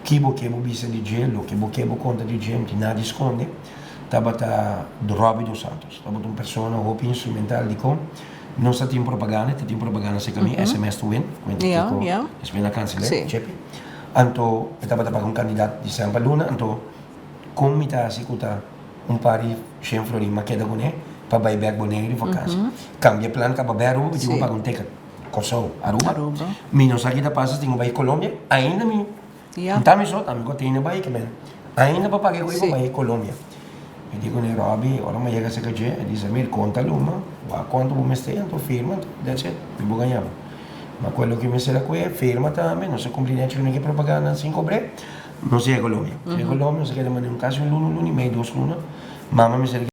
que bo bisa de gelo, que bo conta de gelo, que nada esconde. Estava do Robbie dos Santos. Estava uma pessoa, roupa instrumental de com. Não está tem propaganda se caminha, SMS to win. Isso na canceler, chepe. Então, estava para um candidato de São Paulo, então, como me está assim, um pari sem florir, mas queda com ele, para buyback boneiro de vacância. Cambia plano, acaba bem Aruba, digo para um ticket. Corsou, Aruba. Me não sabe que passa, tenho vai Colômbia, ainda me. Então, me só, amigo, tenho vai que mesmo. Ainda para pagar com vai Colômbia. E digo ne Robbie, ora ma chega a ser e dice Amir, conta l'uma, quanto vuoi stare, tu firma, that's it, mi può ganhar. Ma quello che mi serve qui è firma também, non si complimenti con che propaganda sin cobre, non si è Colombia. Se è Colombia, non si chiede in un caso in l'uno, meio 2 luna, mamma mi serve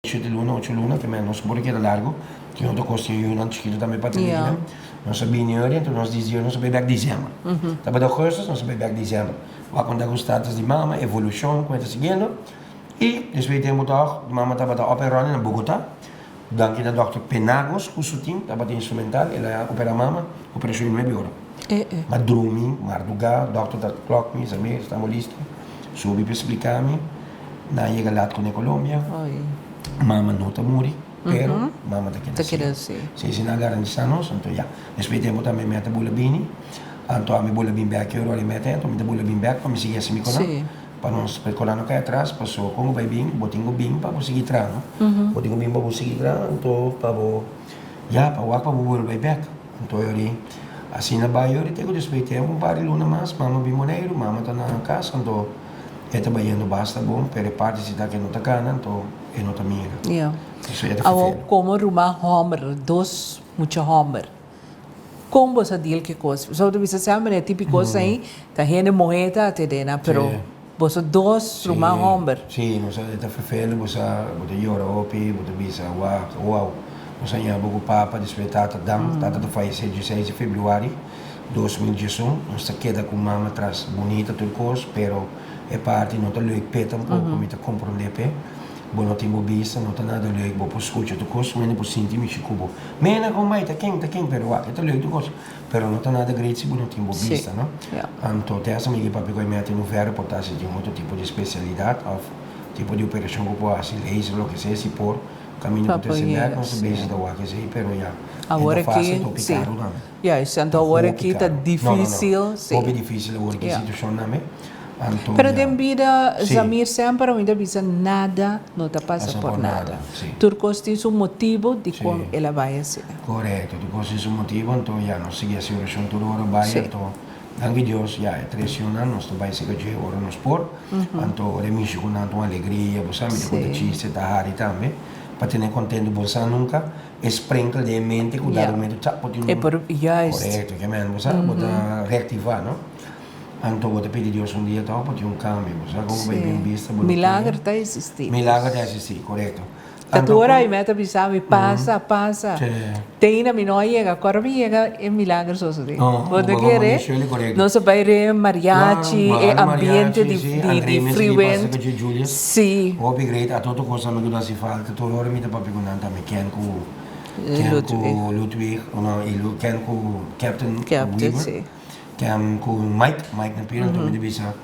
7 luna, 8 luna, che non so che era largo, che non costi io non ci chiedo também para ter, non so bene ora, então nós dizíamos, non so bem back dezembro. Tava de agosto, non so bem back dezembro. Wa quando a status di mamma, evolução, quanto seguindo. E, depois temos a mamãe estava operando em Bogotá, daqui da Dr. Penagos, o sutim, estava de instrumental, ela opera a mama, operação em 9 horas. Mas dormi, madrugada, Dr. da clock me, Zamir, estamos listos, subi para explicar-me, na chega lá com a Colômbia, mama não está morri, pero mama está querendo ser. Se não garantimos, então já. Depois temos também meta bula bini, então a minha bula bini back, eu olho meta, então minha bula bini back, para me seguir assim, me colar. Para nós percorrer cá atrás, passou como vai bem, botinho bem para conseguir entrar, não? Botinho bem para conseguir entrar, então para para voltar back. Então eu assim na baia eu tenho despeito um par de luna mais, mama bem moneiro, mama está na casa, então está baiando basta bom, pero parte se dá que não está cana, então é não está minha. Isso é da como rumah homer, muito homer. Como você deal que coisa? Só tu bisa sabe né típico assim, tá rende moeda até dena, pero Boso dos rumah homber. Sim, nós está fefelo, você llora opi, você bisa, uau. Nós já bugo papa, depois tata do faleceu 16 de fevereiro 2018. Nós queda com mama atrás bonita tudo coisa, pero é parte não tá leuk peta pouco, me tá compreender pe. Bom, não tem bobista, não tá nada leuk, vou por escuta tudo coisa, mas não por sentir me chicubo. Mena com mai tá quem, pero é tá leuk tudo coisa, pero não tá nada great se não tem bobista, não? Então, tem essa amiga para pegar e meter no verbo, portar se tem outro tipo de especialidade, ou tipo de operação que pode ser laser, o que seja, se por caminho para terceiro, não se beija da que seja, pero já. Agora aqui, sim. Então agora aqui está difícil, sim. Pouco difícil agora que a situação não é. Pero tem vida, Zamir sempre ainda bisa nada, não está passa por nada. Turcos tem um motivo de como ela vai ser. Correto, Turcos tem um motivo, então já não sigue a situação toda hora vai, então danke Deus, já é 3 anos, nós vai ser que agora nos por, então remisco com uma alegria, você me conta chiste da Hari também. Para ter contento você nunca esprencla de mente que o dado momento tá pode correto que mesmo você pode reativar, não? Então vou te pedir Deus dia tal pode cambio, você como vai bem vista, milagre está existindo. Milagre está existindo, correto. Tatura e meta bisami passa. Tem na minoia, agora chega é milagre só assim. Pode querer? Não se vai ver mariachi, é ambiente de freeway. Sim. Obrigado a todo coisa me dá se falta. Toda hora me dá para perguntar também quem com Ludwig, não, ele quem com Captain Weaver, quem com Mike na pira também de bisa.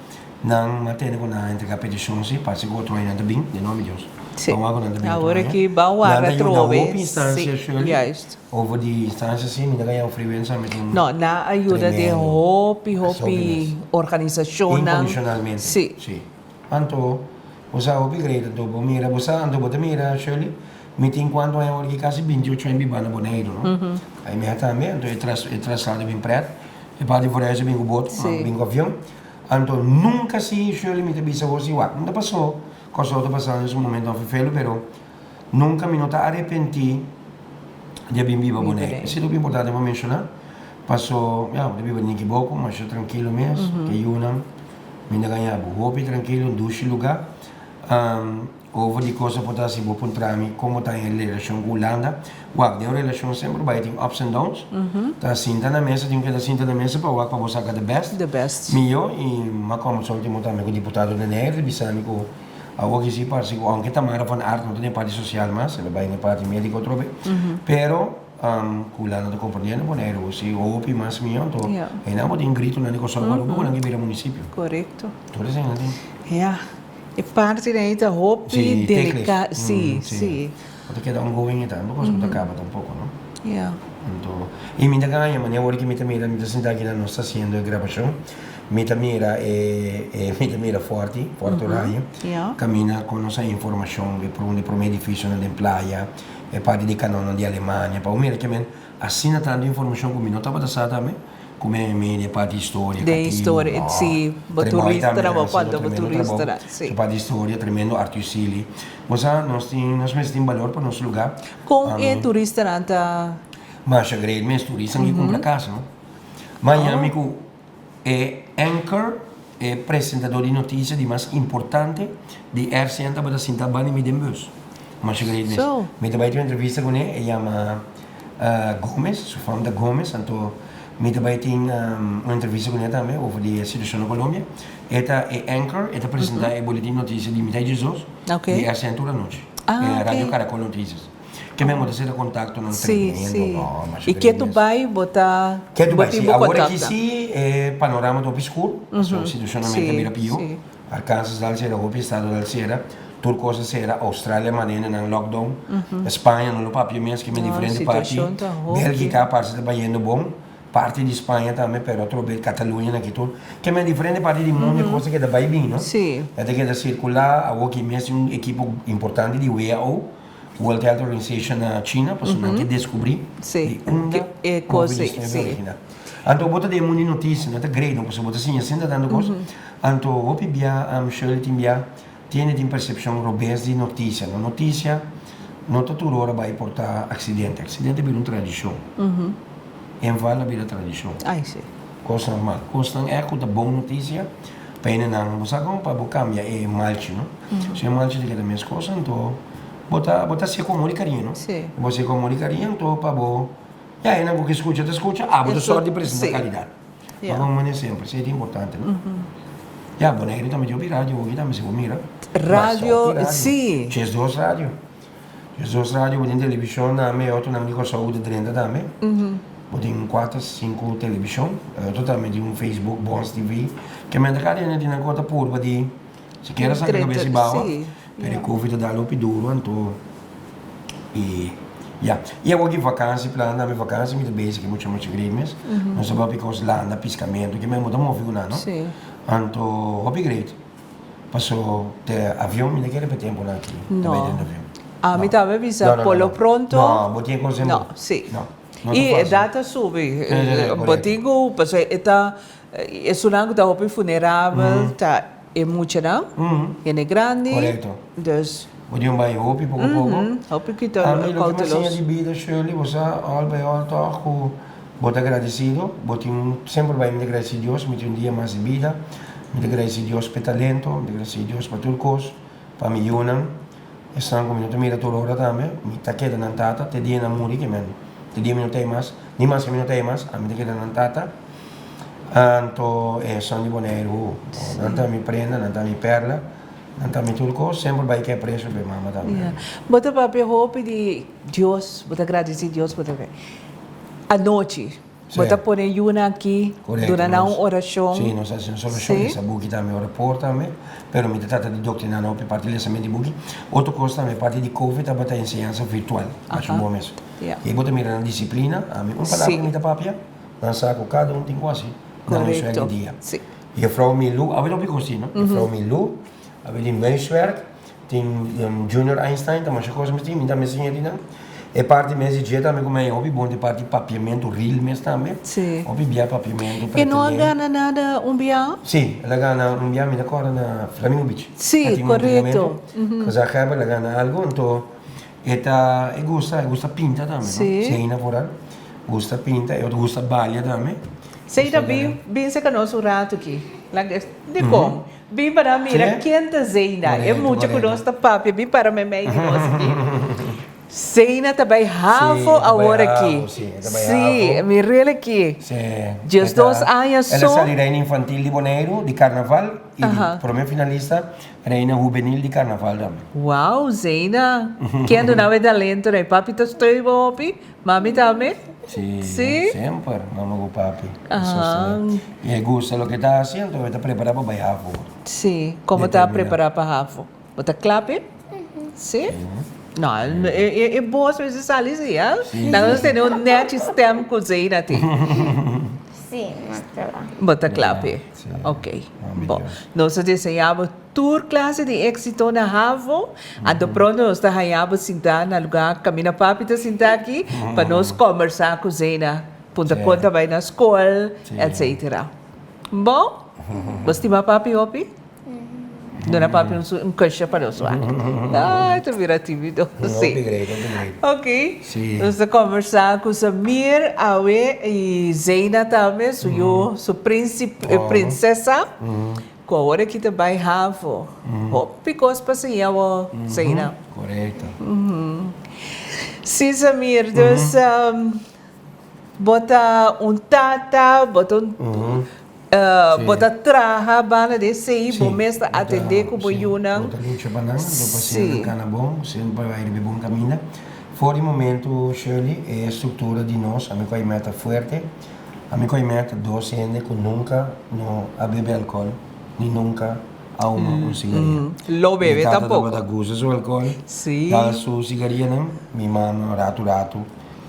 Não mantém com na entre competição se passa com outro ainda bem, de nome de Deus. Sim. Agora que bauara trove. Over die instância sim, me dá o freelancer met um. Não, na ajuda de hopi organização. Incondicionalmente. Sim. Então, você hopi grande, do mira, você ando botar mira, Shirley. Me tem quando é hora que quase 28 anos bibana boneiro, não? Aí me também, então é traçado bem preto. E para de voyage bem o boto, bem o avião. Então nunca se Shirley me te bisa você lá. Não passou. Cosa está passando nesse momento não foi pero nunca me nota arrepenti de haver vivido boneco. Isso é muito importante para mencionar. Passou, de viver nem que pouco, mas eu tranquilo mesmo, que eu não me ganhava hobby tranquilo, duche lugar. Over de coisa para se vou para mim como está em relação com Holanda. De uma relação sempre vai ter ups and downs. Tá cinta na mesa, tem que dar cinta na mesa para você sacar the best. Meu e mas como sou também com deputado de NER, bisani com agora que sim, parece que aunque Tamara van Aert não tem parte social mais, ela vai na parte médica outra vez, pero Kulana de compreender, boneiro, se ouve mais meu, então, e não tem grito na negociação para o povo, não vira município. Correto. Tudo assim, não tem? É parte da roupa delicada, sim. Pode quedar going então, não posso acaba tampouco, não? Então, e me ganha, mas agora que me mira, me senta aqui na nossa sendo a gravação. Mitamira é Mitamira forte horário. Caminha com nossa informação para um edifício na praia, é parte de canão de Alemanha. Para o mira que assina tanta informação como não estava passada também, como é meia parte de história. De história, sim. Turista, quando turista, sim. Parte de história, tremendo artisili. Nós temos valor para nosso lugar. Como é turista nanta? Mas a grande mês turista que compra casa, não? Miami é anchor, é apresentador de notícias de mais importante de RCN para sentar bem e me bus. Mas eu acredito nisso. Me também tive uma entrevista com ele, ele chama Gomes, sua fama Gomes, então me também tive uma entrevista com ele também, sobre a situação na Colômbia. Esta é anchor, esta apresenta o boletim de notícias de Mitad Jesus, de RCN toda noite. Rádio Caracol Notícias. Que mesmo de ser contato no treinamento. E que tu vai botar? Que tu vai? Agora que sim, panorama do obscuro, a situação na mente mira pior. Arkansas da Sierra, o estado da Sierra, Turcos da Sierra, Austrália, maneira na lockdown, Espanha no papo mesmo que é diferente parte, Bélgica parte está indo bom, parte de Espanha também, pero outro vez Catalunha aqui tudo, que é diferente parte do mundo, coisa que vai bem, não? Sim. É que da circular, agora que mesmo um equipo importante de WHO. World Health Organization na China, para que descobrir é coisa sim. Então bota de muita notícia, não é grande, não posso botar assim, ainda dando coisa. Então o pibia, Shirley timbia, tem percepção robust de notícia, não notícia, não toda hora vai portar acidente vira uma tradição. Em vala vira tradição. Ai sim. Coisa normal, coisa é com a boa notícia. Pena não, você para cambia é malchi, não? Se é malchi de que também as coisas, então bota se comunicaria, não? Sim. Você comunicaria, então para bo. E aí não que escuta, bota sorte de presença sim. qualidade. Yeah. Mas como sempre, isso é importante, não? Ya, boneiro também de ouvir rádio, hoje também se mira. Rádio, sim. Jesus rádio. Jesus rádio, botem televisão, também, outro não digo saúde 30 também. Botem 4, 5 televisão, outro também de Facebook, Bons TV, que me dá cadena de na conta pura de se quer saber que cabeça baba, pero Covid dá lopi duro, então e ja, eu vou de vacância, plano da minha vacância, muito basic, muito grimes, não sei porque os landa piscamento, que me muda móvel não, Sim. então upgrade, passou de avião, me daquele tempo lá aqui, Não. Me estava avisando, polo pronto. Não, botinha com você não, sim. Não E a data sube. Botigo, parce eta é sunang da hopi funerável, tá é muito não? É grande. Correto. Dus Podiam vai hopi pouco a pouco. hopi que tá A mim, o que mais de cauteloso. vida, Shirley, você, all by all, tô muito agradecido, sempre vai me agradecer a Deus, me um dia mais de vida, me agradecer a Deus pelo talento, me agradecer a Deus para tudo coisa, para me unam. Estão com minuto mira toda hora também, me tá queda na tata, te dia na muri que men, te dia minuto mais, nem mais que minuto mais, a me te queda na tata. Então, são de boneiro, não tá me prenda, não tá me perla, não tá me tudo coisa, sempre vai que é preço para mama também. Bota papi hopi de Deus, bota agradecer a Deus, bota a noite. Bota pôr uma aqui, durante uma oração. Sim, nós fazemos oração, essa buki também ora por também, pero me trata de doutrina não, para parte dessa mente buki. Outra coisa também, parte de Covid, a bota ensinança virtual, acho bom mesmo. E bota mirar na disciplina, a mim, palavra que me dá papia, não saco, cada tem quase, não é só dia. E a Frau Milu, a ver o que gosto, não? A Frau Milu, a ver em Meiswerk, tem Junior Einstein, também uma coisa, mas tem, me dá mesmo não. E parte mesi dia também como é hobby bom de parte papiamento real mesmo também. Sim. Hobby bia papiamento. E não gana nada bia? Sim, ela gana bia me decora na Flamingo Beach. Sim, correto. Cosa acaba ela gana algo, então eta gusta pinta também. Sim. Sim, na moral. Gusta pinta, eu gusta balha também. Sei da bem se conosco rato aqui. De como? Bem para mira quenta zeina. É muito conosco papi, bem para me meio aqui. Zeina também ravo agora aqui. Sim, me rele aqui. Sim. Just 2 anos só. Ela sai reina infantil de Bonaire, de carnaval, e primeira finalista, reina juvenil de carnaval também. Uau, Zeina. Quem não é talento, né? Papi tá estou papi, mami também. Sim, Sim? sempre, mamãe com papi. E gosta do que está fazendo, está preparado para ir Sim, como está preparado para Rafo? Está clape? Sim. Não, é bom as vezes ali, sim, nós temos um net sistema cozinha aqui. Sim, mostra lá. Bota clape. Ok. Bom, nós desenhamos tour classe de êxito na Ravo. Então, pronto, nós estamos sentar no lugar, caminha papi está sentar aqui, para nós conversar com a cozinha. Punta conta vai na escola, etc. Bom, você tem papi, Opi? Dona papi um caixa para nós. Ai, tu vira tímido. Sim. Ok. Sim. Nós vamos conversar com Samir, Awe e Zeina também, sua princesa. Com a hora que também Ravo. Picos para ser a Zeina. Correto. Sim, Samir. Então, bota tata, bota bota traha bala de sei, bom mesmo atender com o boiunang. Bota lucha banana, depois se cana bom, sempre vai ir bom caminho. Fora o momento, Shirley, é a estrutura de nós, a minha meta forte, a minha meta doce ainda que nunca não a beber álcool, nem nunca a uma cigarrinha. Lo bebe tampouco. Cada gosta do álcool. Sim. Cada sua cigarrinha não, minha mama rato,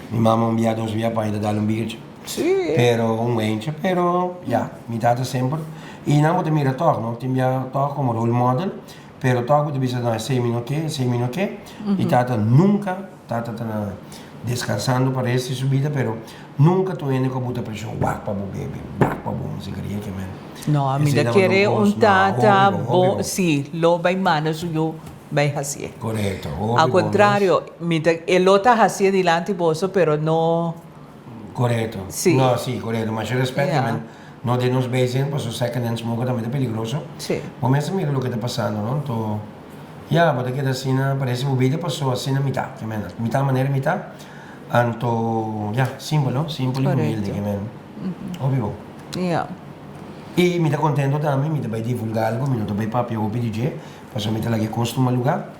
minha mama envia 2 dias para ir dar biertje. Sim. Pero ente, pero ja, mi tata sempre. E não vou te mirar toch, não te mirar toch como role model, pero toch vou te dizer não 6 minutos, e tata nunca, tata tá descansando para essa subida, pero nunca tu ainda com muita pressão, para o bebê, para o cigarrinha que men. Não, a minha querer tata bom, sim, lo vai manas eu vai fazer. Correto. Ao contrário, ele está fazendo diante bolso, pero não. Correto. Sim. No, sì, corretto, ma c'è rispetto, no de nos beisen, pues second hand smoke también es peligroso. Sí. Comienza a mirar lo que está pasando, ¿no? Entonces, ya, porque queda así, parece que vida pasó así en mitad, que menos, mitad manera, mitad. Entonces, ya, símbolo, símbolo y humilde, que menos. Obvio. Yeah. Y me está contento también, me está divulgar algo, me está para papi o DJ, pues me está la que costuma lugar.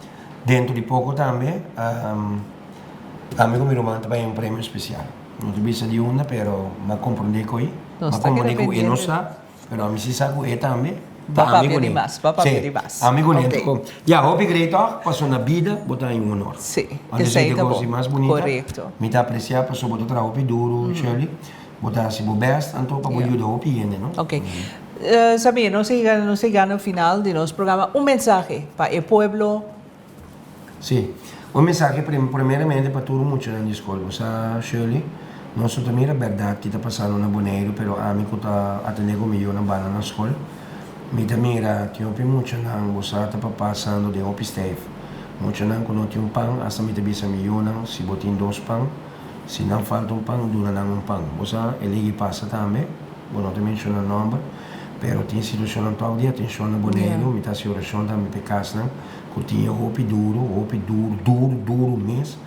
Dentro de poco también, a mí como román también un premio especial. No te viste de una, pero me comprendí con él. No Me está comprendí que con él, no dependiente. sabe, pero a mí sí sabe él también. Va pedir más, va pedir más. Amigo Ok. Neto. Ya, hopi greito, pasó una vida, botar en honor. Sí, Quando essa aí gente tá gosta bom. mais bonita, Correto. me tá apreciar, passou botar outra hopi duro, Shirley, botar assim o best, então para Yeah. ajudar o hopi ainda, não? Ok. Samir, no se no final de nuestro programa un mensaje para el pueblo. Sim. O mensagem primeiramente para todo mundo na escola, você Shirley, nós também é verdade que está passando na Boneiro, pero a mim que está atendendo comigo na bala na escola, me também era que eu muito não você está passando de hopi stave. Muito não quando tem pão, hasta me também se me não, se botem 2 pão, se não falta pão, dura não pão. Você ele passa também, bom não te menciono o nome, pero tem situação no tal dia, tem show na Boneiro, me está se oração também pecas não, que tinha hopi duro mesmo.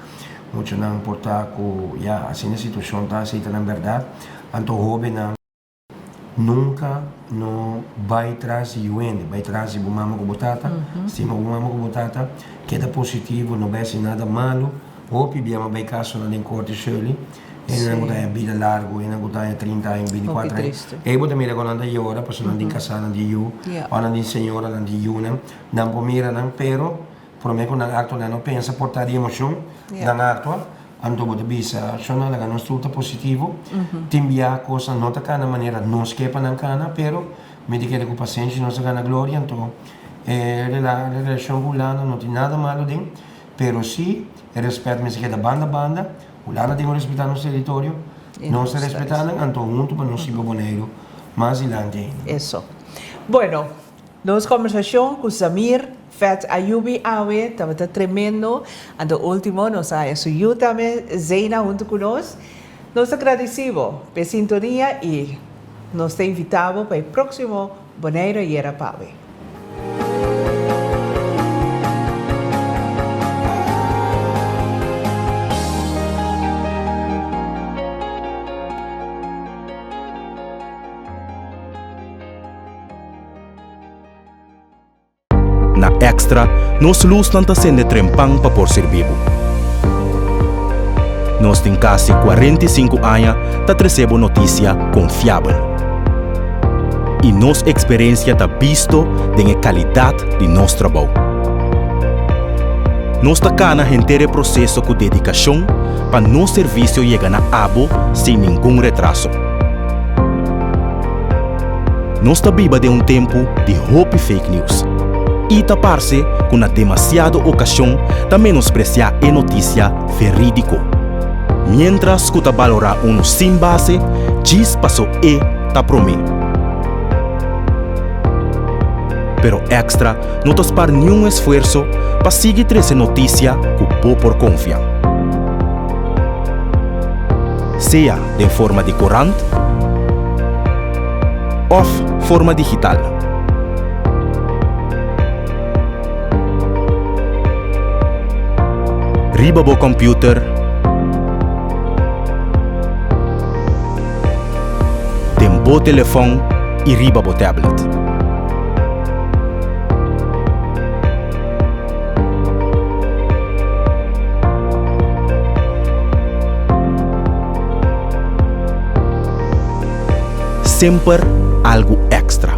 Muito não importa que já assim a situação está aceita na verdade, então hobby não nunca no vai trazer o vai trazer o mama com batata, estima o mama com batata, queda positivo, não vai ser nada malo, hopi abbiamo bei caso na corte Shirley, e non botar a vida largo, e non botar a 30 anos, 24 anos, e botar mira quando anda ora, posso non di casa, non di io, o non di signora, non di io, non può mira, non pero, per me con l'atto non pensa portare emozione, non atto, anto bote bisa, sono la non strutto positivo, timbia cosa nota cana maniera non skepa nan cana, pero mi di che con pazienza non sa cana gloria, anto la relazione con l'anno non ti nada malo din, pero sì, il rispetto mi si chiede banda, l'anno devo rispettare il nostro territorio, non si rispettano, anto junto per non si boneiro, más adelante. Eso. Bueno, nuestra conversación con Samir Fet Ayubi Awe, estaba tremendo. Y lo último, nos ha ayudado también Zeina junto con nosotros. Nos agradecemos por sintonía y nos invitamos para el próximo Boneiro y Era Pawe. Na Extra, nos luz não está sendo trempang para por ser vivo. Nós tem quase 45 anos para trazer notícia confiável. E nossa experiência está visto da qualidade de nosso trabalho. Nós está cá na inteiro processo com dedicação para nosso serviço chegar na abo sem nenhum retraso. Nós está viva de tempo de hope fake news. E tapar-se com a demasiada ocasião de menospreciar a notícia verídico. Mientras que valorar sem base, diz passou e tá promê. Pero Extra não te espera nenhum esforço para seguir trazer notícia que por confiar. Seja de forma de corante ou forma digital. Riba bo computer, tempo telefone e riba bo tablet. Sempre algo extra.